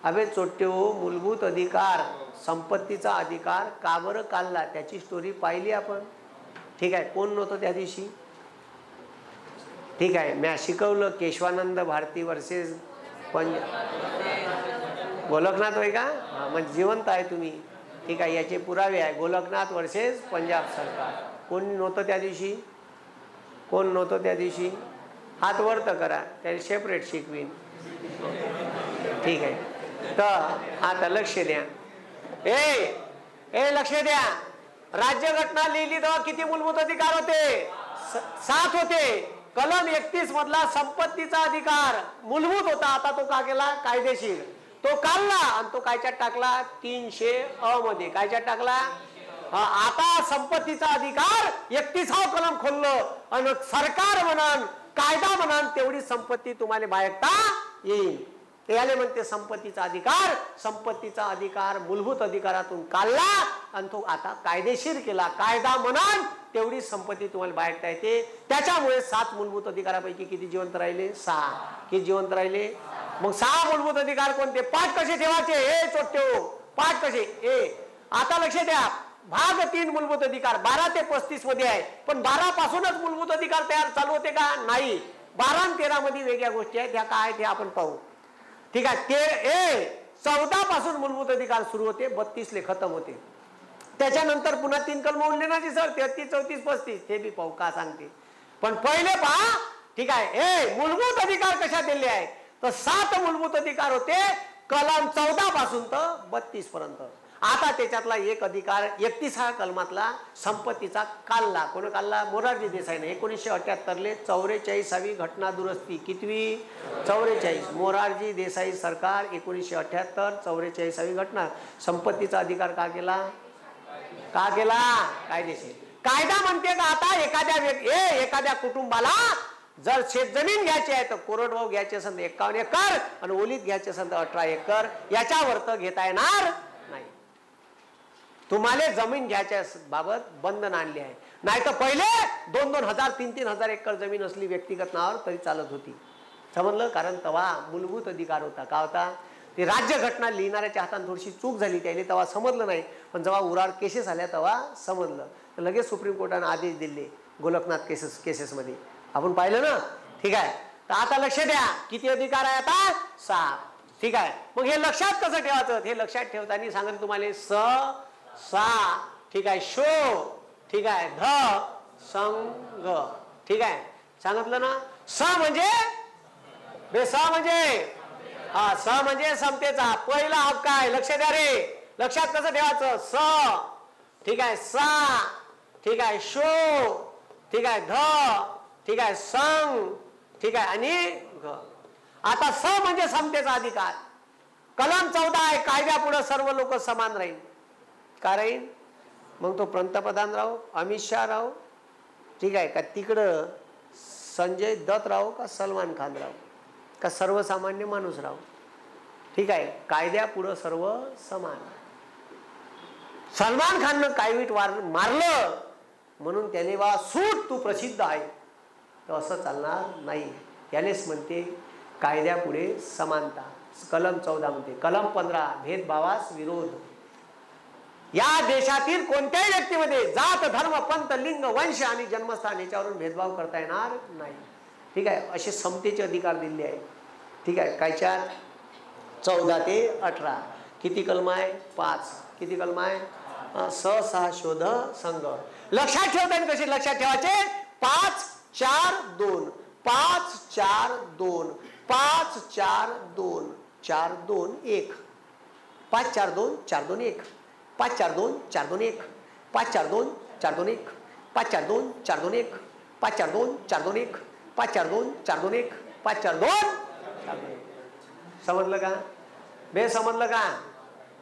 अबे चोट्टे, मूलभूत अधिकार, संपत्तीचा अधिकार का बरं काढला त्याची स्टोरी पाहिली आपण, ठीक आहे. कोण नव्हतं त्या दिवशी, ठीक आहे. मी शिकवलं केशवानंद भारती वर्सेस गोलकनाथ, होय का? हां, म्हणजे जिवंत आहे तुम्ही, ठीक आहे. याचे पुरावे आहे. गोलकनाथ वर्सेस पंजाब सरकार. कोण नव्हतं त्या दिवशी? कोण नव्हतं त्या दिवशी? हात वर तर करा, त्याला सेपरेट शिकवीन, ठीक आहे. तर आता लक्ष द्या. लक्ष द्या. राज्यघटना लिहिली तेव्हा किती मूलभूत अधिकार होते? 7 होते. कलम 31 मधला संपत्तीचा अधिकार मूलभूत होता, आता तो का केला? कायदेशीर. तो काढला आणि तो कायच्यात टाकला? 300 मध्ये. कायच्यात टाकला? आता संपत्तीचा अधिकार 31 कलम खोललं आणि सरकार म्हणान, कायदा म्हणान, तेवढी संपत्ती तुम्हाला बाळगता येईल. याले म्हणते संपत्तीचा अधिकार. संपत्तीचा अधिकार मूलभूत अधिकारातून काढला आणि तो आता कायदेशीर केला. कायदा म्हणान तेवढी संपत्ती तुम्हाला बाळगता येते. त्याच्यामुळे 7 मूलभूत अधिकारापैकी किती जिवंत राहिले? 6. किती जिवंत राहिले? मग 6 मूलभूत अधिकार कोणते? पाठ कसे ठेवायचे? चोट्टे, पाठ कसे? आता लक्ष द्या. भाग 3 मूलभूत अधिकार 12 ते 35 मध्ये आहे, पण 12 पासूनच मूलभूत अधिकार तयार चालू होते का? नाही. 12 आणि 13 मध्ये वेगळ्या गोष्टी आहेत. त्या काय ते आपण पाहू, ठीक आहे. 14 पासून मूलभूत अधिकार सुरू होते, 32 ले खतम होते. त्याच्यानंतर पुन्हा 3 कलम उरले ना सर, 33, 34, 35, ते बी पाहू का सांगते. पण पहिले पहा, ठीक आहे. मूलभूत अधिकार कशा दिले आहे? तर 7 मूलभूत अधिकार होते, कलम 14 पासून तर 32 पर्यंत. आता त्याच्यातला एक अधिकार 31 कलमातला संपत्तीचा काढला. कोण काढला? मोरारजी देसाईने 1978 44वी घटना दुरुस्ती. कितवी? 44. मोरारजी देसाई सरकार 1978 44वी घटना. संपत्तीचा अधिकार का केला? का केला? कायदेशीर. कायदा म्हणते का आता एखाद्या कुटुंबाला जर शेतजमीन घ्यायची आहे तर कोरडवाहू घ्यायचे असेल 51 एकर आणि ओलीत घ्यायचे असेल तर 18 एकर, याच्यावर तर घेता येणार नाही. तुम्हाला जमीन घ्यायच्या बाबत बंधन आणले आहे. नाही तर पहिले 2-2 हजार 3-3 हजार एकर जमीन असली व्यक्तिगत नावावर तरी चालत होती. समजलं? कारण तेव्हा मूलभूत अधिकार होता. का होता? ते राज्यघटना लिहिणाऱ्याच्या हाताने थोडीशी चूक झाली, त्याने तेव्हा समजलं नाही. पण जेव्हा उराड केसेस आल्या तेव्हा समजलं. तर लगेच सुप्रीम कोर्टाने आदेश दिले गोलकनाथ केसेसमध्ये. आपण पाहिलं ना, ठीक आहे. तर आता लक्ष द्या, किती अधिकार आहे आता? 7. ठीक आहे. मग हे लक्षात कसं ठेवायचं? हे लक्षात ठेवताना सांगितलं तुम्हाला सा, ठीक आहे, शो, ठीक आहे, ध संग, ठीक आहे, सांगितलं ना. स म्हणजे स म्हणजे समतेचा पहिला हक्क आहे. लक्ष द्या रे, लक्षात कसं ठेवायचं? स, ठीक आहे सा, ठीक आहे शो, ठीक आहे ध, ठीक आहे संग, ठीक आहे आणि ग. आता स म्हणजे समतेचा अधिकार. कलम 14 आहे कायद्यापुढे सर्व लोक समान राहील. का राहील? मग तो पंतप्रधान राहो, अमित शहा राहो, ठीक आहे का, तिकडं संजय दत्त राहो का सलमान खान राहो का सर्वसामान्य माणूस राहो, ठीक आहे, कायद्यापुढे सर्व समान. सलमान खाननं कायवीट मारलं म्हणून त्याने बा सूट तू प्रसिद्ध आहे, तर असं चालणार नाही. यानेच म्हणते कायद्यापुढे समानता. कलम 14 म्हणते. कलम 15 भेदभावास विरोध. या देशातील कोणत्याही व्यक्तीमध्ये जात, धर्म, पंथ, लिंग, वंश आणि जन्मस्थान याच्यावरून भेदभाव करता येणार नाही. ठीक आहे, असे समतेचे अधिकार दिले आहे. ठीक आहे, कायच्या 14 ते 18. किती कलम आहे? 5. किती कलम आहे? सहा शोध संघ. लक्षात ठेवताना कसे लक्षात ठेवायचे? 5 4 2 5 4 2 5 4 2 4 2 1 5 4 2 4 2 1 5 4 2 4 2 1 5 4 2 4 2 1 5 4 2 4 2 1 5 4 2 4 2 1 5 4 2 4 2 1 5 4 2 4 2 1. समजलं का? बे समजलं का?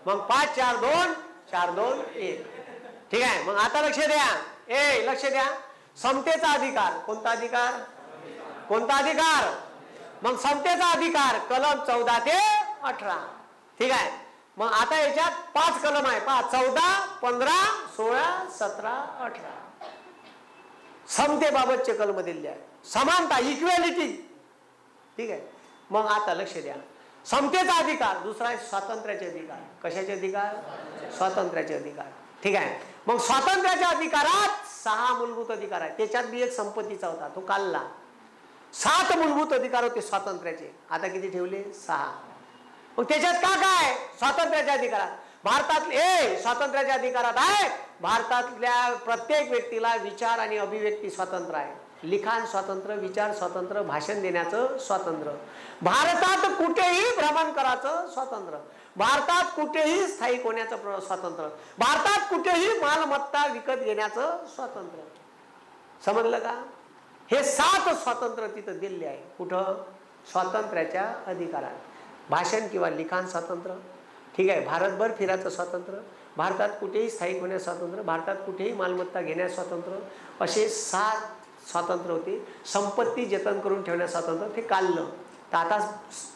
मग 5 4 2 4 2 1. ठीक आहे, मग आता लक्ष द्या. लक्ष द्या. समतेचा अधिकार. कोणता अधिकार? कोणता अधिकार? मग समतेचा अधिकार कलम 14 ते 18. ठीक आहे, मग आता याच्यात 5 कलम आहे. 14 15 16 17 18 समतेबाबतचे कलम दिले आहे. समानता, इक्वॅलिटी. ठीक आहे, मग आता लक्ष द्या. समतेचा अधिकार. दुसरा आहे स्वातंत्र्याचे अधिकार. कशाचे अधिकार? स्वातंत्र्याचे अधिकार. ठीक आहे, मग स्वातंत्र्याच्या अधिकारात 6 मूलभूत अधिकार आहेत. त्याच्यात बी एक संपत्तीचा होता, तो काढला. 7 मूलभूत अधिकार होते स्वातंत्र्याचे. आता किती ठेवले? 6. मग त्याच्यात का काय? स्वातंत्र्याच्या अधिकारात भारतातले स्वातंत्र्याच्या अधिकारात आहे भारतातल्या प्रत्येक व्यक्तीला विचार आणि अभिव्यक्ती स्वातंत्र्य आहे. लिखाण स्वातंत्र्य, विचार स्वातंत्र्य, भाषण देण्याचं स्वातंत्र्य, भारतात कुठेही भ्रमण करायचं स्वातंत्र्य, भारतात कुठेही स्थायिक होण्याचं स्वातंत्र्य, भारतात कुठेही मालमत्ता विकत घेण्याचं स्वातंत्र्य. समजलं का? हे 7 स्वातंत्र्य तिथं दिले आहे. कुठं? स्वातंत्र्याच्या अधिकारात. भाषण किंवा लिखाण स्वातंत्र्य, ठीक आहे, भारतभर फिरायचं स्वातंत्र्य, भारतात कुठेही स्थायिक होण्यास स्वातंत्र्य, भारतात कुठेही मालमत्ता घेण्यास स्वातंत्र्य, असे 7 स्वातंत्र्य होते. संपत्ती जतन करून ठेवण्यास स्वातंत्र्य, ते काढलं. तर आता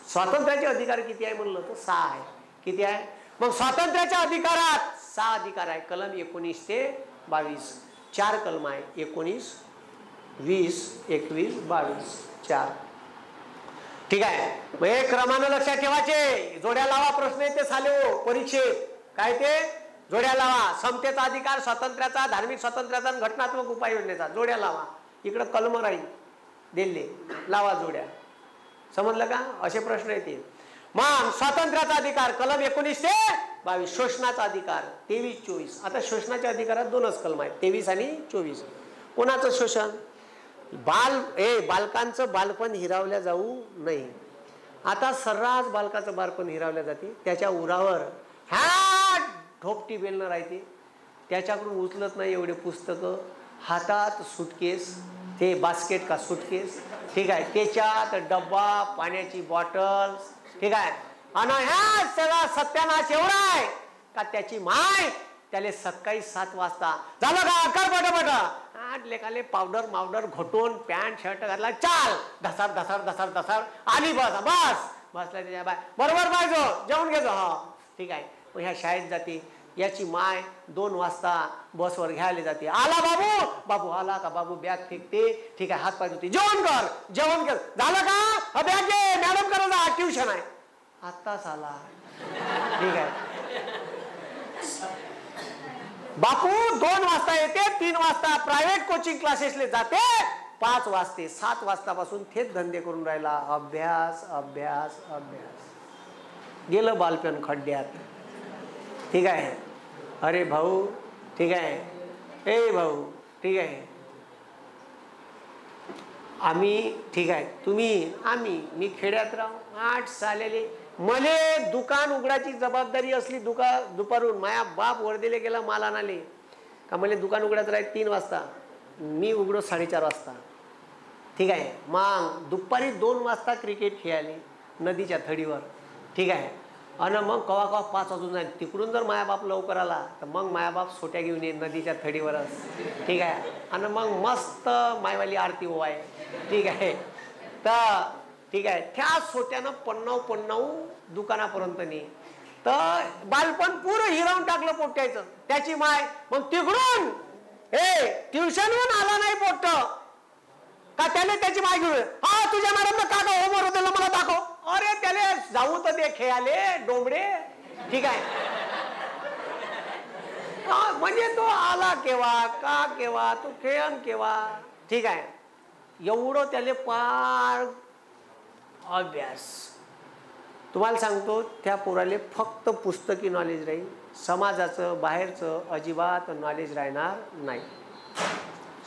स्वातंत्र्याचे अधिकार किती आहे म्हणलं तर 6 आहे. किती आहे? मग स्वातंत्र्याच्या अधिकारात 6 अधिकार आहे. कलम 19 ते 22. 4 कलम आहे. 19 20 21 22 4. ठीक आहे, मग एक क्रमानं लक्षात ठेवायचे. जोड्या लावा प्रश्न येते साले हो परीक्षेत. काय ते? जोड्या लावा. समतेचा अधिकार, स्वातंत्र्याचा, धार्मिक स्वातंत्र्याचा, घटनात्मक उपाययोजनेचा. जोड्या लावा. इकडे कलम राहील दिले, लावा जोड्या. समजलं का? असे प्रश्न येतील. मग स्वातंत्र्याचा अधिकार कलम 19 ते 22. शोषणाचा अधिकार 23 24. आता शोषणाच्या अधिकारात 2च कलम आहेत, 23 आणि 24. कोणाचं शोषण? बालकांचं बालपण हिरावल्या जाऊ नये. आता सर्रास बालकाचं बालपण हिरावल्या जाते. त्याच्या उरावर ह्या ढोपटी बेलणं राहते, त्याच्याकडून उचलत नाही एवढे पुस्तकं, हातात सुटकेस, ते बास्केट का सुटकेस, ठीक आहे, त्याच्यात डब्बा, पाण्याची बॉटल, ठीक आहे, आणि ह्या सगळा सत्यानाश एवढा आहे का त्याची माय त्याला सकाळी 7 वाजता झालं का कर पटपट लेखाले पावडर मावडर घोटून पॅन्ट शर्ट घातला, चाल धसार धसार धसार धसार आली, बस बस बसला त्याच्या बाय बरोबर पाहिजे जेवण घेतो. हा ठीक आहे, मग ह्या शाळेत जाते. याची माय 2 वाजता बसवर घ्यायला जाते. आला बाबू, बाबू आला का, बाबू बॅग फेकते, ठीक आहे, हात पाय धुते, जेवण कर जेवण कर, झालं का, हा बॅग घे मॅडम करा जा, ट्युशन आहे, आत्ताच आला, ठीक आहे. बापू 2 वाजता येते, 3 वाजता प्रायव्हेट कोचिंग क्लासेसले जाते, 5 वाजते, 7 वाजतापासून थेट धंदे करून राहिला, अभ्यास अभ्यास अभ्यास. गेलं बालपण खड्ड्यात. ठीक आहे. अरे भाऊ, ठीक आहे, ए भाऊ, ठीक आहे, आम्ही, ठीक आहे, तुम्ही, आम्ही, मी खेड्यात राहू 8 सालेले, मले दुकान उघडाची जबाबदारी असली. दुपारून माया बाप वर्धेले गेला माल आणाले, का मला दुकान उघडायचं राहील 3 वाजता, मी उघडो 4:30 वाजता, ठीक आहे. मग दुपारी 2 वाजता क्रिकेट खेळाली नदीच्या थडीवर, ठीक आहे. आणि मग कवा कवा 5 वाजून जाईल, तिकडून जर मायाबाप लवकर आला तर मग मायाबाप सोट्या घेऊन येईल नदीच्या थडीवरच, ठीक आहे. आणि मग मस्त मायवाली आरती ओवाय, ठीक आहे. तर ठीक आहे, त्या सोट्यानं 95 दुकानापर्यंत नाही. तर बालपण पुरं हिरावून टाकलं पोट्याचं. त्याची माय मग तिकडून ट्युशनहून आला नाही पोट्ट का त्याने त्याची माय घेऊन, हा तुझ्या मॅडमला का का होमवर्क दिलं मला दाखव. अरे त्याले जाऊ तर ते खेळाले डोंबडे, ठीक आहे. म्हणजे तो आला केव्हा का केव्हा, तो खेळन केव्हा, ठीक आहे. एवढं त्याले पार अभ्यास. तुम्हाला सांगतो त्या पोराले फक्त पुस्तकी नॉलेज राहील, समाजाचं बाहेरचं अजिबात नॉलेज राहणार नाही.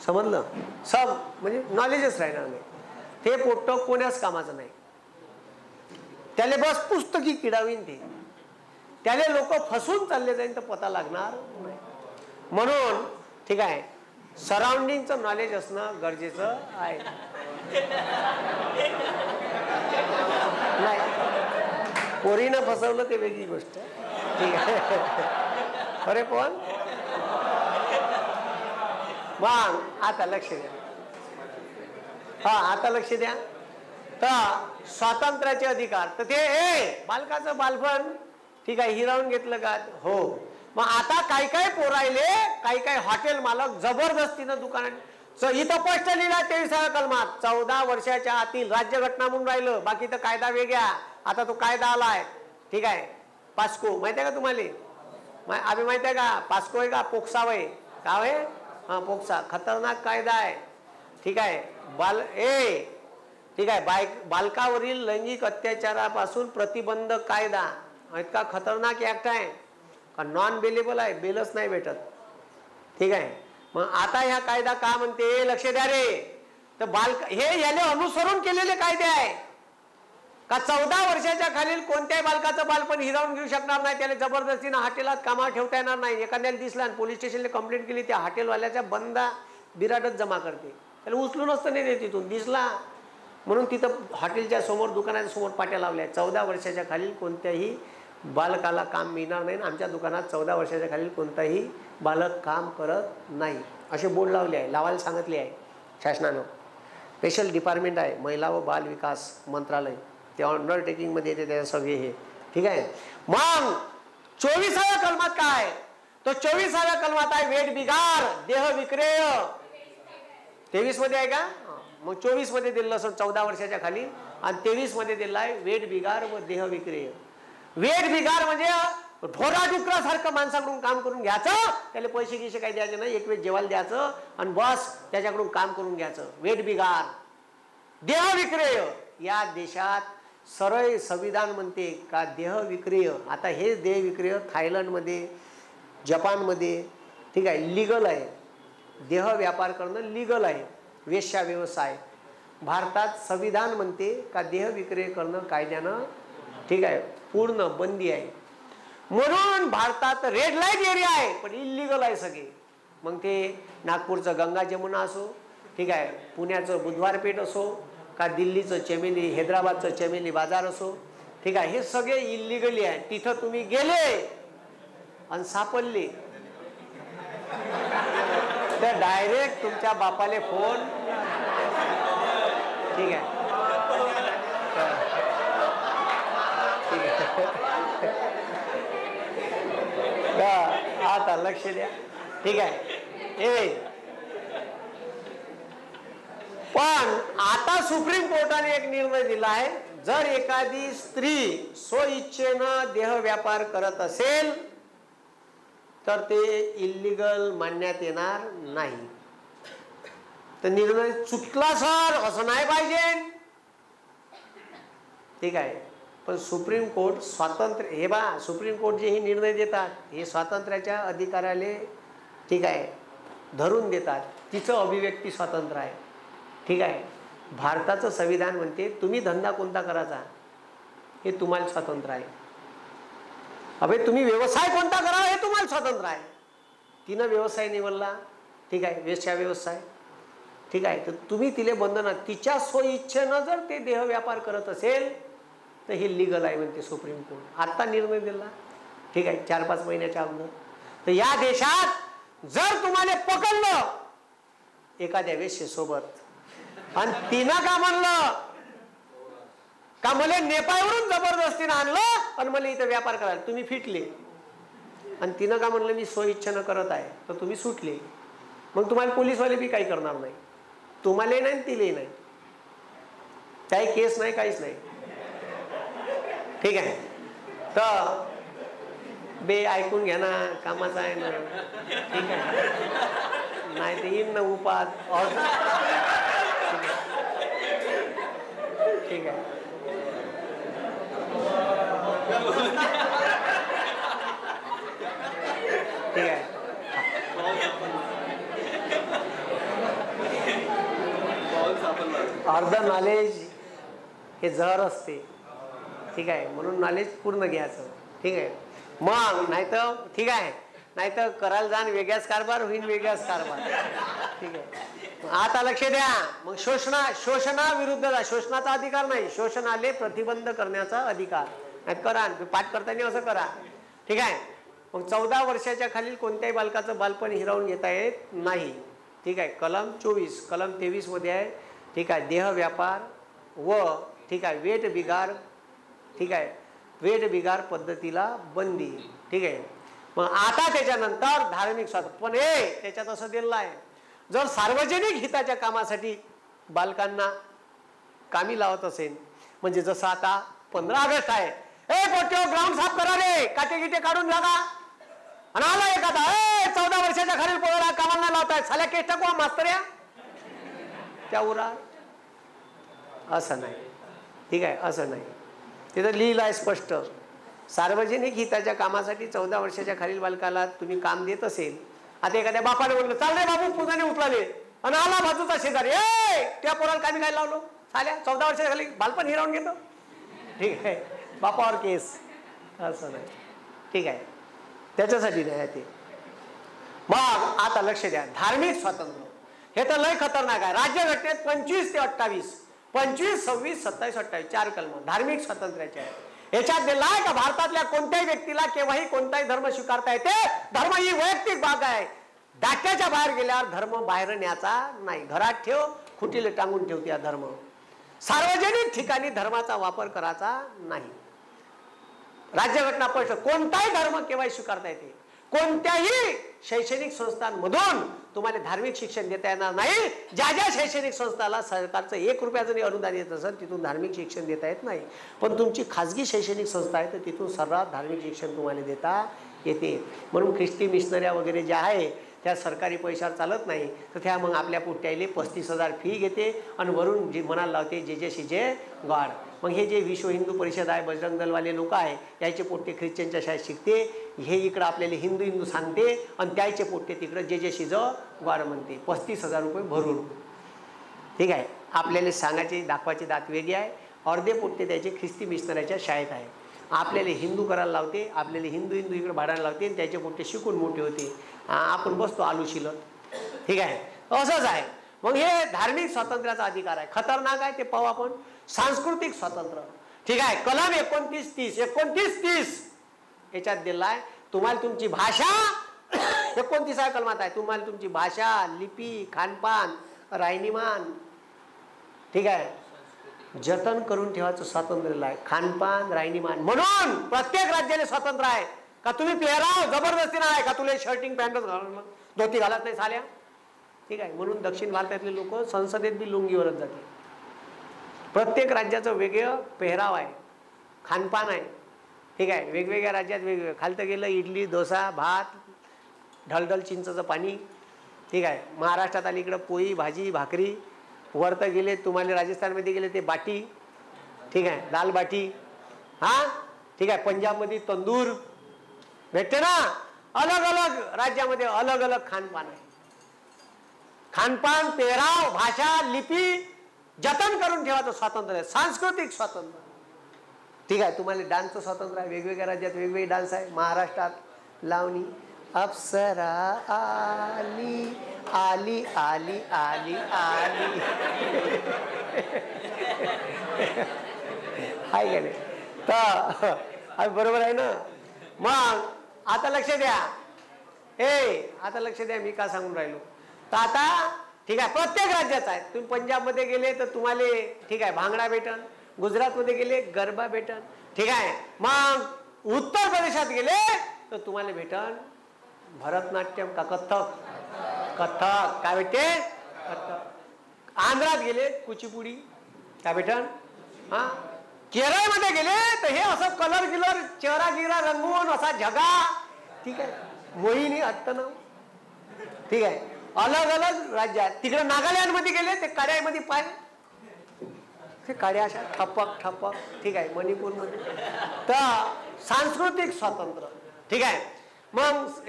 समजलं? सब म्हणजे नॉलेजच राहणार नाही. ते पोट्ट कोण्याच कामाचं नाही. त्याले बस पुस्तकी किडावीन ते. त्याले लोक फसून चालले जाईन तर पता लागणार नाही. म्हणून ठीक आहे, सराउंडिंगचं नॉलेज असणं गरजेचं आहे. नाही, पोरीनं फसवलं ते वेगळी गोष्ट, ठीक आहे. अरे पण मग आता लक्ष द्या. हा आता लक्ष द्या. तर स्वातंत्र्याचे अधिकार, तर ते बालकाचं बालपण ठीक आहे हिरावून घेतलं का? हो. मग आता काय काय पोरायले काही काही हॉटेल मालक जबरदस्तीनं दुकानात, इथं स्पष्ट लिहिला 23व्या कलमात 14 वर्षाच्या आतील राज्यघटना म्हणून राहिलं, बाकी तर कायदा वेगळा. आता तो कायदा आलाय, ठीक आहे. पास्को माहिती आहे का तुम्हाला? आम्ही माहिती आहे का पास्को आहे का पोक्सा वय का आहे? हा पोक्सा खतरनाक कायदा आहे, ठीक आहे. ठीक आहे, बालकावरील लैंगिक अत्याचारापासून प्रतिबंध कायदा इतका खतरनाक ऍक्ट आहे का नॉन बेलेबल आहे, बेलच नाही भेटत, ठीक आहे. मग आता ह्या कायदा का म्हणते लक्ष द्या रे. तर हे याने अनुसरून केलेले कायदे आहे का 14 वर्षाच्या खालील कोणत्याही बालकाचं बालपण हिरावून घेऊ शकणार नाही. त्याला जबरदस्तीनं हॉटेलात कामावर ठेवता येणार नाही. एखाद्याला दिसला आणि पोलीस स्टेशनला कंप्लेंट केली, त्या हॉटेलवाल्याच्या बंदा बिराटच जमा करते. त्याला उचलून असतं नाही देत तिथून दिसला म्हणून तिथं हॉटेलच्या समोर दुकानाच्या समोर पाट्या लावल्या, 14 वर्षाच्या खालील कोणत्याही बालकाला काम मिळणार नाही. आमच्या दुकानात 14 वर्षाच्या खालील कोणताही बालक काम करत नाही असे बोर्ड लावले आहे, लावायला सांगितले आहे शासनानं. स्पेशल डिपार्टमेंट आहे महिला व बाल विकास मंत्रालय, ते अंडरटेकिंगमध्ये येते त्या सगळे हे, ठीक आहे. मग 24व्या कलमात काय? तो 24व्या कलमात आहे वेठ बिगार देह विक्रेय. 23 मध्ये आहे का? मग 24 मध्ये दिलं असं 14 वर्षाच्या खाली, आणि 23 मध्ये दिलं आहे वेठ बिगार व देह विक्रेय. वेठ बिगार म्हणजे ढोरा डुकरासारखं माणसाकडून काम करून घ्यायचं, त्याला पैसे गिसे काही द्यायचे नाही, एक वेळ जेवायला द्यायचं आणि बस त्याच्याकडून काम करून घ्यायचं. वेठ बिगार. देह विक्रेय, या देशात सरळ संविधान म्हणते का देह विक्रेय. आता हे देह विक्रेय थायलंडमध्ये जपानमध्ये ठीक आहे लीगल आहे. देह व्यापार करणं लीगल आहे, वेश्या व्यवसाय. भारतात संविधान म्हणते का देह विक्रेय करणं कायद्यानं ठीक आहे पूर्ण बंदी आहे. म्हणून भारतात रेड लाईट एरिया आहे पण इल्लीगल आहे सगळे. मग ते नागपूरचं गंगा जमुना असो, ठीक आहे, पुण्याचं बुधवार पेठ असो का दिल्लीचं चमेली, हैदराबादचं चमेली बाजार असो, ठीक आहे, हे सगळे इल्लीगली आहे. तिथं तुम्ही गेले आणि सापडले तर डायरेक्ट तुमच्या बापाले फोन, ठीक आहे, आता लक्ष द्या, ठीक आहे. पण आता सुप्रीम कोर्टाने एक निर्णय दिला आहे, जर एखादी स्त्री स्वइच्छेनं देह व्यापार करत असेल तर ते इल्लीगल मानण्यात येणार नाही. तर निर्णय चुकला सर, असं नाही पाहिजे, ठीक आहे. पण सुप्रीम कोर्ट स्वातंत्र्य, हे बा सुप्रीम कोर्ट जे हे निर्णय देतात हे स्वातंत्र्याच्या अधिकाराले ठीक आहे धरून देतात. तिचं अभिव्यक्ती स्वातंत्र्य आहे, ठीक आहे. भारताचं संविधान म्हणते तुम्ही धंदा कोणता करायचा हे तुम्हाला स्वातंत्र्य आहे. अबे तुम्ही व्यवसाय कोणता करावा हे तुम्हाला स्वातंत्र्य आहे. तिनं व्यवसाय निवडला, ठीक आहे, वेश्या व्यवसाय, ठीक आहे, तर तुम्ही तिले बंधनात, तिच्या स्वइच्छेनं जर ते देह व्यापार करत असेल तर हे लिगल आहे म्हणते सुप्रीम कोर्ट. आता निर्णय दिला, ठीक आहे, 4-5 महिन्याच्या अगोदर. तर या देशात जर तुम्हाला पकडलं एखाद्या वेश्येसोबत आणि तिनं का म्हणलं का मला नेपाळवरून जबरदस्तीनं आणलं आणि मला इथं व्यापार करायला, तुम्ही फिटले. आणि तिनं का म्हणलं मी स्वइच्छेनं करत आहे, तर तुम्ही सुटले. मग तुम्हाला पोलीसवाले बी काही करणार नाही, तुम्हालाही नाही तिलाही नाही, काही केस नाही, काहीच नाही, ठीक आहे. तर बे ऐकून घ्या ना, कामाचं आहे ना, ठीक आहे, नाही तर येईन ना उपात, ठीक आहे. ठीक आहे. अर्ध नॉलेज हे जहर असते, ठीक आहे, म्हणून नॉलेज पूर्ण घ्यायचं, ठीक आहे. मग नाही तर ठीक आहे, नाही तर करायला जाण वेगळाच कारभार होईल, वेगळाच कारभार, ठीक आहे. आता लक्ष द्या. मग शोषणाविरुद्ध, शोषणाचा अधिकार नाही, शोषणाले प्रतिबंध करण्याचा अधिकार नाही. करा, पाठ करताना असं करा, ठीक आहे. मग 14 वर्षाच्या खालील कोणत्याही बालकाचं बालपण हिरावून घेता येत नाही, ठीक आहे. कलम 24, कलम 23 मध्ये आहे, ठीक आहे, देह व्यापार व, ठीक आहे, वेठ बिगार, ठीक आहे, वेठ बिगार पद्धतीला बंदी, ठीक आहे. मग आता त्याच्यानंतर धार्मिक स्वातंत्र्य, पण हे त्याच्यात असं दिलेलं आहे, जर सार्वजनिक हिताच्या कामासाठी बालकांना कामी लावत असेल, म्हणजे जसं आता 15 ऑगस्ट आहे, ए पोट्यो ग्राउंड साफ करा रे, काटे गिटे काढून लागा, आणि आला एखादा 14 वर्षाच्या खालील पोराला कामाला लावताय, साल्या केस टाकवा मास्तर्या त्या उरा, असं नाही, ठीक आहे, असं नाही. तिथं लिहिलं आहे स्पष्ट, सार्वजनिक हिताच्या कामासाठी 14 वर्षाच्या खालील बालकाला तुम्ही काम देत असेल. आता एखाद्या बापाने म्हणलं चाल रे बाबू पुजाने उठलाले, आणि आला बाजूचा शेजारी, त्या पोराला कामी काय लावलो, साल्या 14 वर्षाच्या खाली बालपण हिरावून घेतो, ठीक आहे, बापावर केस, असं नाही, ठीक आहे, त्याच्यासाठी नाही ते. मग आता लक्ष द्या, धार्मिक स्वातंत्र्य हे तर लय खतरनाक आहे. राज्यघटनेत 25 ते 28, 25, 26, 27, 28 4 कलम धार्मिक स्वातंत्र्याचे आहेत. याच्यात दिला आहे का भारतातल्या कोणत्याही व्यक्तीला केव्हाही कोणताही धर्म स्वीकारता येते. धर्म ही वैयक्तिक बाब आहे. दाट्याच्या बाहेर गेल्यावर धर्म बाहेर न्यायचा नाही, घरात ठेव, खुटीले टांगून ठेवते हा धर्म. सार्वजनिक ठिकाणी धर्माचा वापर करायचा नाही. राज्यघटना स्पष्ट, कोणताही धर्म केव्हाही स्वीकारता येते. कोणत्याही शैक्षणिक संस्थांमधून तुम्हाला धार्मिक शिक्षण देता येणार नाही. ज्या ज्या शैक्षणिक संस्थाला सरकारचं 1 रुपया जरी अनुदान येत असेल तिथून धार्मिक शिक्षण देता येत नाही. पण तुमची खाजगी शैक्षणिक संस्था आहे तर तिथून सर्रास धार्मिक शिक्षण तुम्हाला देता येते. म्हणून ख्रिस्ती मिशनऱ्या वगैरे ज्या आहे त्या सरकारी पैशावर चालत नाही, तर त्या मग आपल्या पोट्याले 35,000 फी घेते आणि वरून जे मनाला लावते जे जे शिजे गॉड. मग हे जे विश्व हिंदू परिषद आहे, बजरंग दलवाले लोक आहे, याचे पोट्टे ख्रिश्चनच्या शाळेत शिकते. हे इकडं आपल्याला हिंदू हिंदू सांगते आणि त्याचे पोट्टे तिकडं जे जे शिज गॉड म्हणते. 35,000 रुपये भरून, ठीक आहे. आपल्याला सांगायचे दाखवायचे दात वेगळे आहे. अर्धे पोट्टे त्याचे ख्रिस्ती मिशनऱ्याच्या शाळेत आहे. आपल्याला हिंदू करायला लावते, आपल्याला हिंदू हिंदू इकडे भाडायला लावते आणि त्याचे पोट्टे शिकून मोठे होते. आपण बसतो आलू शिलत, ठीक आहे. असंच आहे. मग हे धार्मिक स्वातंत्र्याचा अधिकार आहे. खतरनाक आहे ते पाहू आपण. सांस्कृतिक स्वातंत्र्य, ठीक आहे. कलम 29-30 याच्यात दिला आहे तुम्हाला तुमची भाषा. 29 कलमात आहे तुम्हाला तुमची भाषा, लिपी, खानपान, राहणीमान, ठीक आहे, जतन करून ठेवायचं स्वातंत्र्य आहे. खानपान, राहणीमान, म्हणून प्रत्येक राज्याला स्वातंत्र्य आहे. का तुम्ही पेहराव जबरदस्ती नाही का तुला शर्टिंग पॅन्टच घालून मग धोती घालत नाही साल्या, ठीक आहे. म्हणून दक्षिण भारतातले लोक संसदेत बी लुंगीवरच जाते. प्रत्येक राज्याचं वेगळं पेहराव आहे, खानपान आहे, ठीक आहे. वेगवेगळ्या राज्यात वेगवेगळं. खालतं गेलं इडली, डोसा, भात, ढलढल चिंचचं पाणी, ठीक आहे. महाराष्ट्रात आली इकडं पोळी, भाजी, भाकरी. वरतं गेले तुम्हाला राजस्थानमध्ये गेले ते बाटी, ठीक आहे, दाल बाटी, हां, ठीक आहे. पंजाबमध्ये तंदूर भेटते ना. अलग अलग राज्यामध्ये अलग अलग खानपान आहे. खानपान, पेहराव, भाषा, लिपी जतन करून ठेवायचं स्वातंत्र्य आहे. सांस्कृतिक स्वातंत्र्य, ठीक आहे. तुम्हाला डान्सचं स्वातंत्र्य आहे. वेगवेगळ्या राज्यात वेगवेगळे डान्स आहे. महाराष्ट्रात लावणी, अप्सरा आली आली आली आली आली आहे का नाही? तर बरोबर आहे ना. मग आता लक्ष द्या, आता लक्ष द्या, मी का सांगून राहिलो. तर आता ठीक आहे, प्रत्येक राज्याचा आहे. तुम्ही पंजाबमध्ये गेले तर तुम्हाला ठीक आहे भांगडा भेटन, गुजरातमध्ये गेले गरबा भेटन, ठीक आहे. मग उत्तर प्रदेशात गेले तर तुम्हाला भेटन भरतनाट्यम का कथक, कथक काय भेटते, कथक. आंध्रात गेले कुचिपुडी काय भेटन. हा, केरळमध्ये गेले तर हे असं कलर गिलर चेहरा गिरा रंगवून असा झगा, ठीक आहे, मोहिनी अट्टन, ठीक आहे. अलग अलग राज्यात. तिकडे नागालँडमध्ये गेले ते काड्यामध्ये पाय, ते काड्या अशा ठपक ठपक, ठीक आहे. मणिपूरमध्ये तर सांस्कृतिक स्वातंत्र्य, ठीक आहे. मग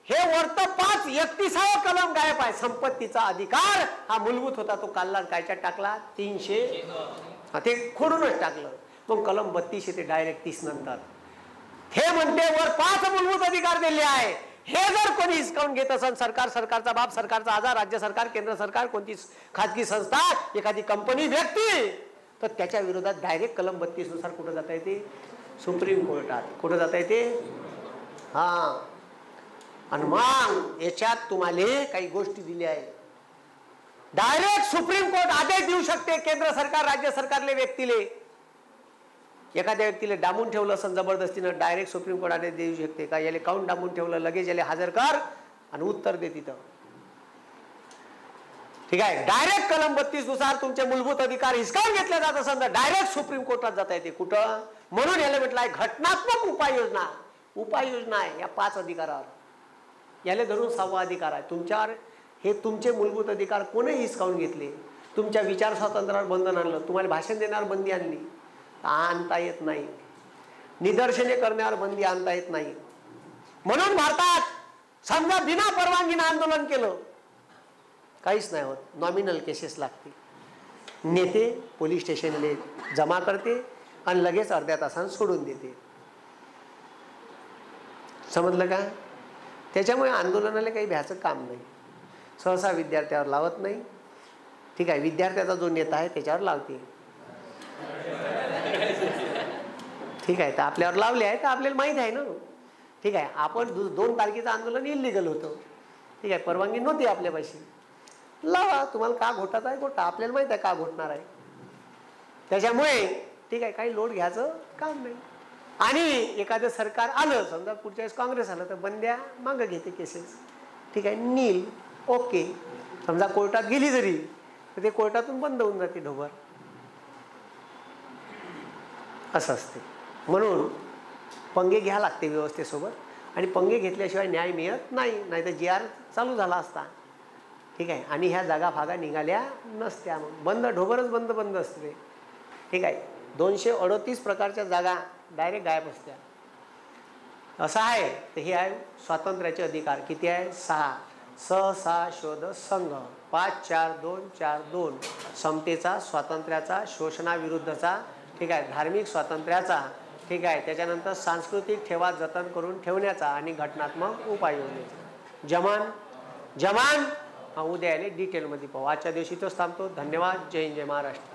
हे वरत 531 कलम गायब आहे. संपत्तीचा अधिकार हा मूलभूत होता, तो काढला कायच्यात टाकला 300, ते खोडूनच टाकलं. मग कलम 32 येते डायरेक्ट 30 नंतर. हे म्हणते वर 5 मूलभूत अधिकार दिले आहे. हे जर कोणी हिसकावून घेत असेल, सरकार, सरकारचा बाप, सरकारचा आजार, राज्य सरकार, केंद्र सरकार, कोणती खाजगी संस्था, एखादी कंपनी, व्यक्ती, तर त्याच्या विरोधात डायरेक्ट कलम 32 नुसार कुठं जाता येते, सुप्रीम कोर्टात. कुठं जाता येते. हा, आणि मग याच्यात तुम्हाला काही गोष्टी दिल्या आहेत. डायरेक्ट सुप्रीम कोर्ट आदेश देऊ शकते केंद्र सरकार, राज्य सरकारले, व्यक्तीले. एखाद्या व्यक्तीला डांबून ठेवलं असं जबरदस्तीनं, डायरेक्ट सुप्रीम कोर्ट आदेश देऊ शकते का याले काऊन डांबून ठेवलं, लगेच याले हजर कर आणि उत्तर दे तिथं, ठीक आहे. डायरेक्ट कलम 32 नुसार तुमचे मूलभूत अधिकार हिसकावून घेतले जात असेल तर डायरेक्ट सुप्रीम कोर्टात जाता येते. कुठं, म्हणून याला म्हटलं आहे घटनात्मक उपाययोजना. उपाययोजना आहे या 5 अधिकारावर. याला धरून 6वा अधिकार आहे तुमच्यावर. हे तुमचे मूलभूत अधिकार कोणी हिसकावून घेतले. तुमच्या विचार स्वातंत्र्यावर बंधन आणलं, तुम्हाला भाषण देण्यावर बंदी आणली, आणता येत नाही. निदर्शने करण्यावर बंदी आणता येत नाही. म्हणून भारतात समजा बिना परवानगीनं आंदोलन केलं काहीच नाही होत, नॉमिनल केसेस लागते. नेते पोलीस स्टेशनले जमा करते आणि लगेच अर्ध्या तासानं सोडून देते. समजलं का. त्याच्यामुळे आंदोलनाला काही भ्याचं काम नाही. सहसा विद्यार्थ्यावर लावत नाही, ठीक आहे. विद्यार्थ्याचा जो नेता आहे त्याच्यावर लावते, ठीक आहे. तर आपल्यावर लावले आहे तर आपल्याला माहीत आहे ना, ठीक आहे. आपण 2 तारखेचं आंदोलन इलिगल होतं, ठीक आहे, परवानगी नव्हती आपल्यापाशी. लावा, तुम्हाला का घोटायचं आहे घोटा, आपल्याला माहित आहे का घोटणार आहे. त्याच्यामुळे ठीक आहे, काही लोड घ्यायचं काम नाही. आणि एखादं सरकार आलं, समजा पुढच्या वेळेस काँग्रेस आलं तर बंद्या मागं घेते केसेस, ठीक आहे, नील ओके. समजा कोर्टात गेली जरी तर ते कोर्टातून बंद होऊन जाते ढोबर, असं असते. म्हणून पंगे घ्या लागते व्यवस्थेसोबत, आणि पंगे घेतल्याशिवाय न्याय मिळत नाही. नाही तर GR चालू झाला असता, ठीक आहे. आणि ह्या जागा फागा निघाल्या नसत्या, मग बंद ढोबरच बंद बंद असते, ठीक आहे. 238 प्रकारच्या जागा डायरेक्ट गायब असत्या. असं आहे. तर हे आहे स्वातंत्र्याचे अधिकार. किती आहे, 6. सहसा शोध संघ 54242. समतेचा, स्वातंत्र्याचा, शोषणाविरुद्धचा, ठीक आहे, धार्मिक स्वातंत्र्याचा, ठीक आहे. त्याच्यानंतर सांस्कृतिक ठेवा जतन करून ठेवण्याचा आणि घटनात्मक उपाययोजनेचा. जमान जमान उद्या आले डिटेलमध्ये पाहू. आजच्या दिवशी तोच थांबतो. धन्यवाद. जय हिंद, जय महाराष्ट्र.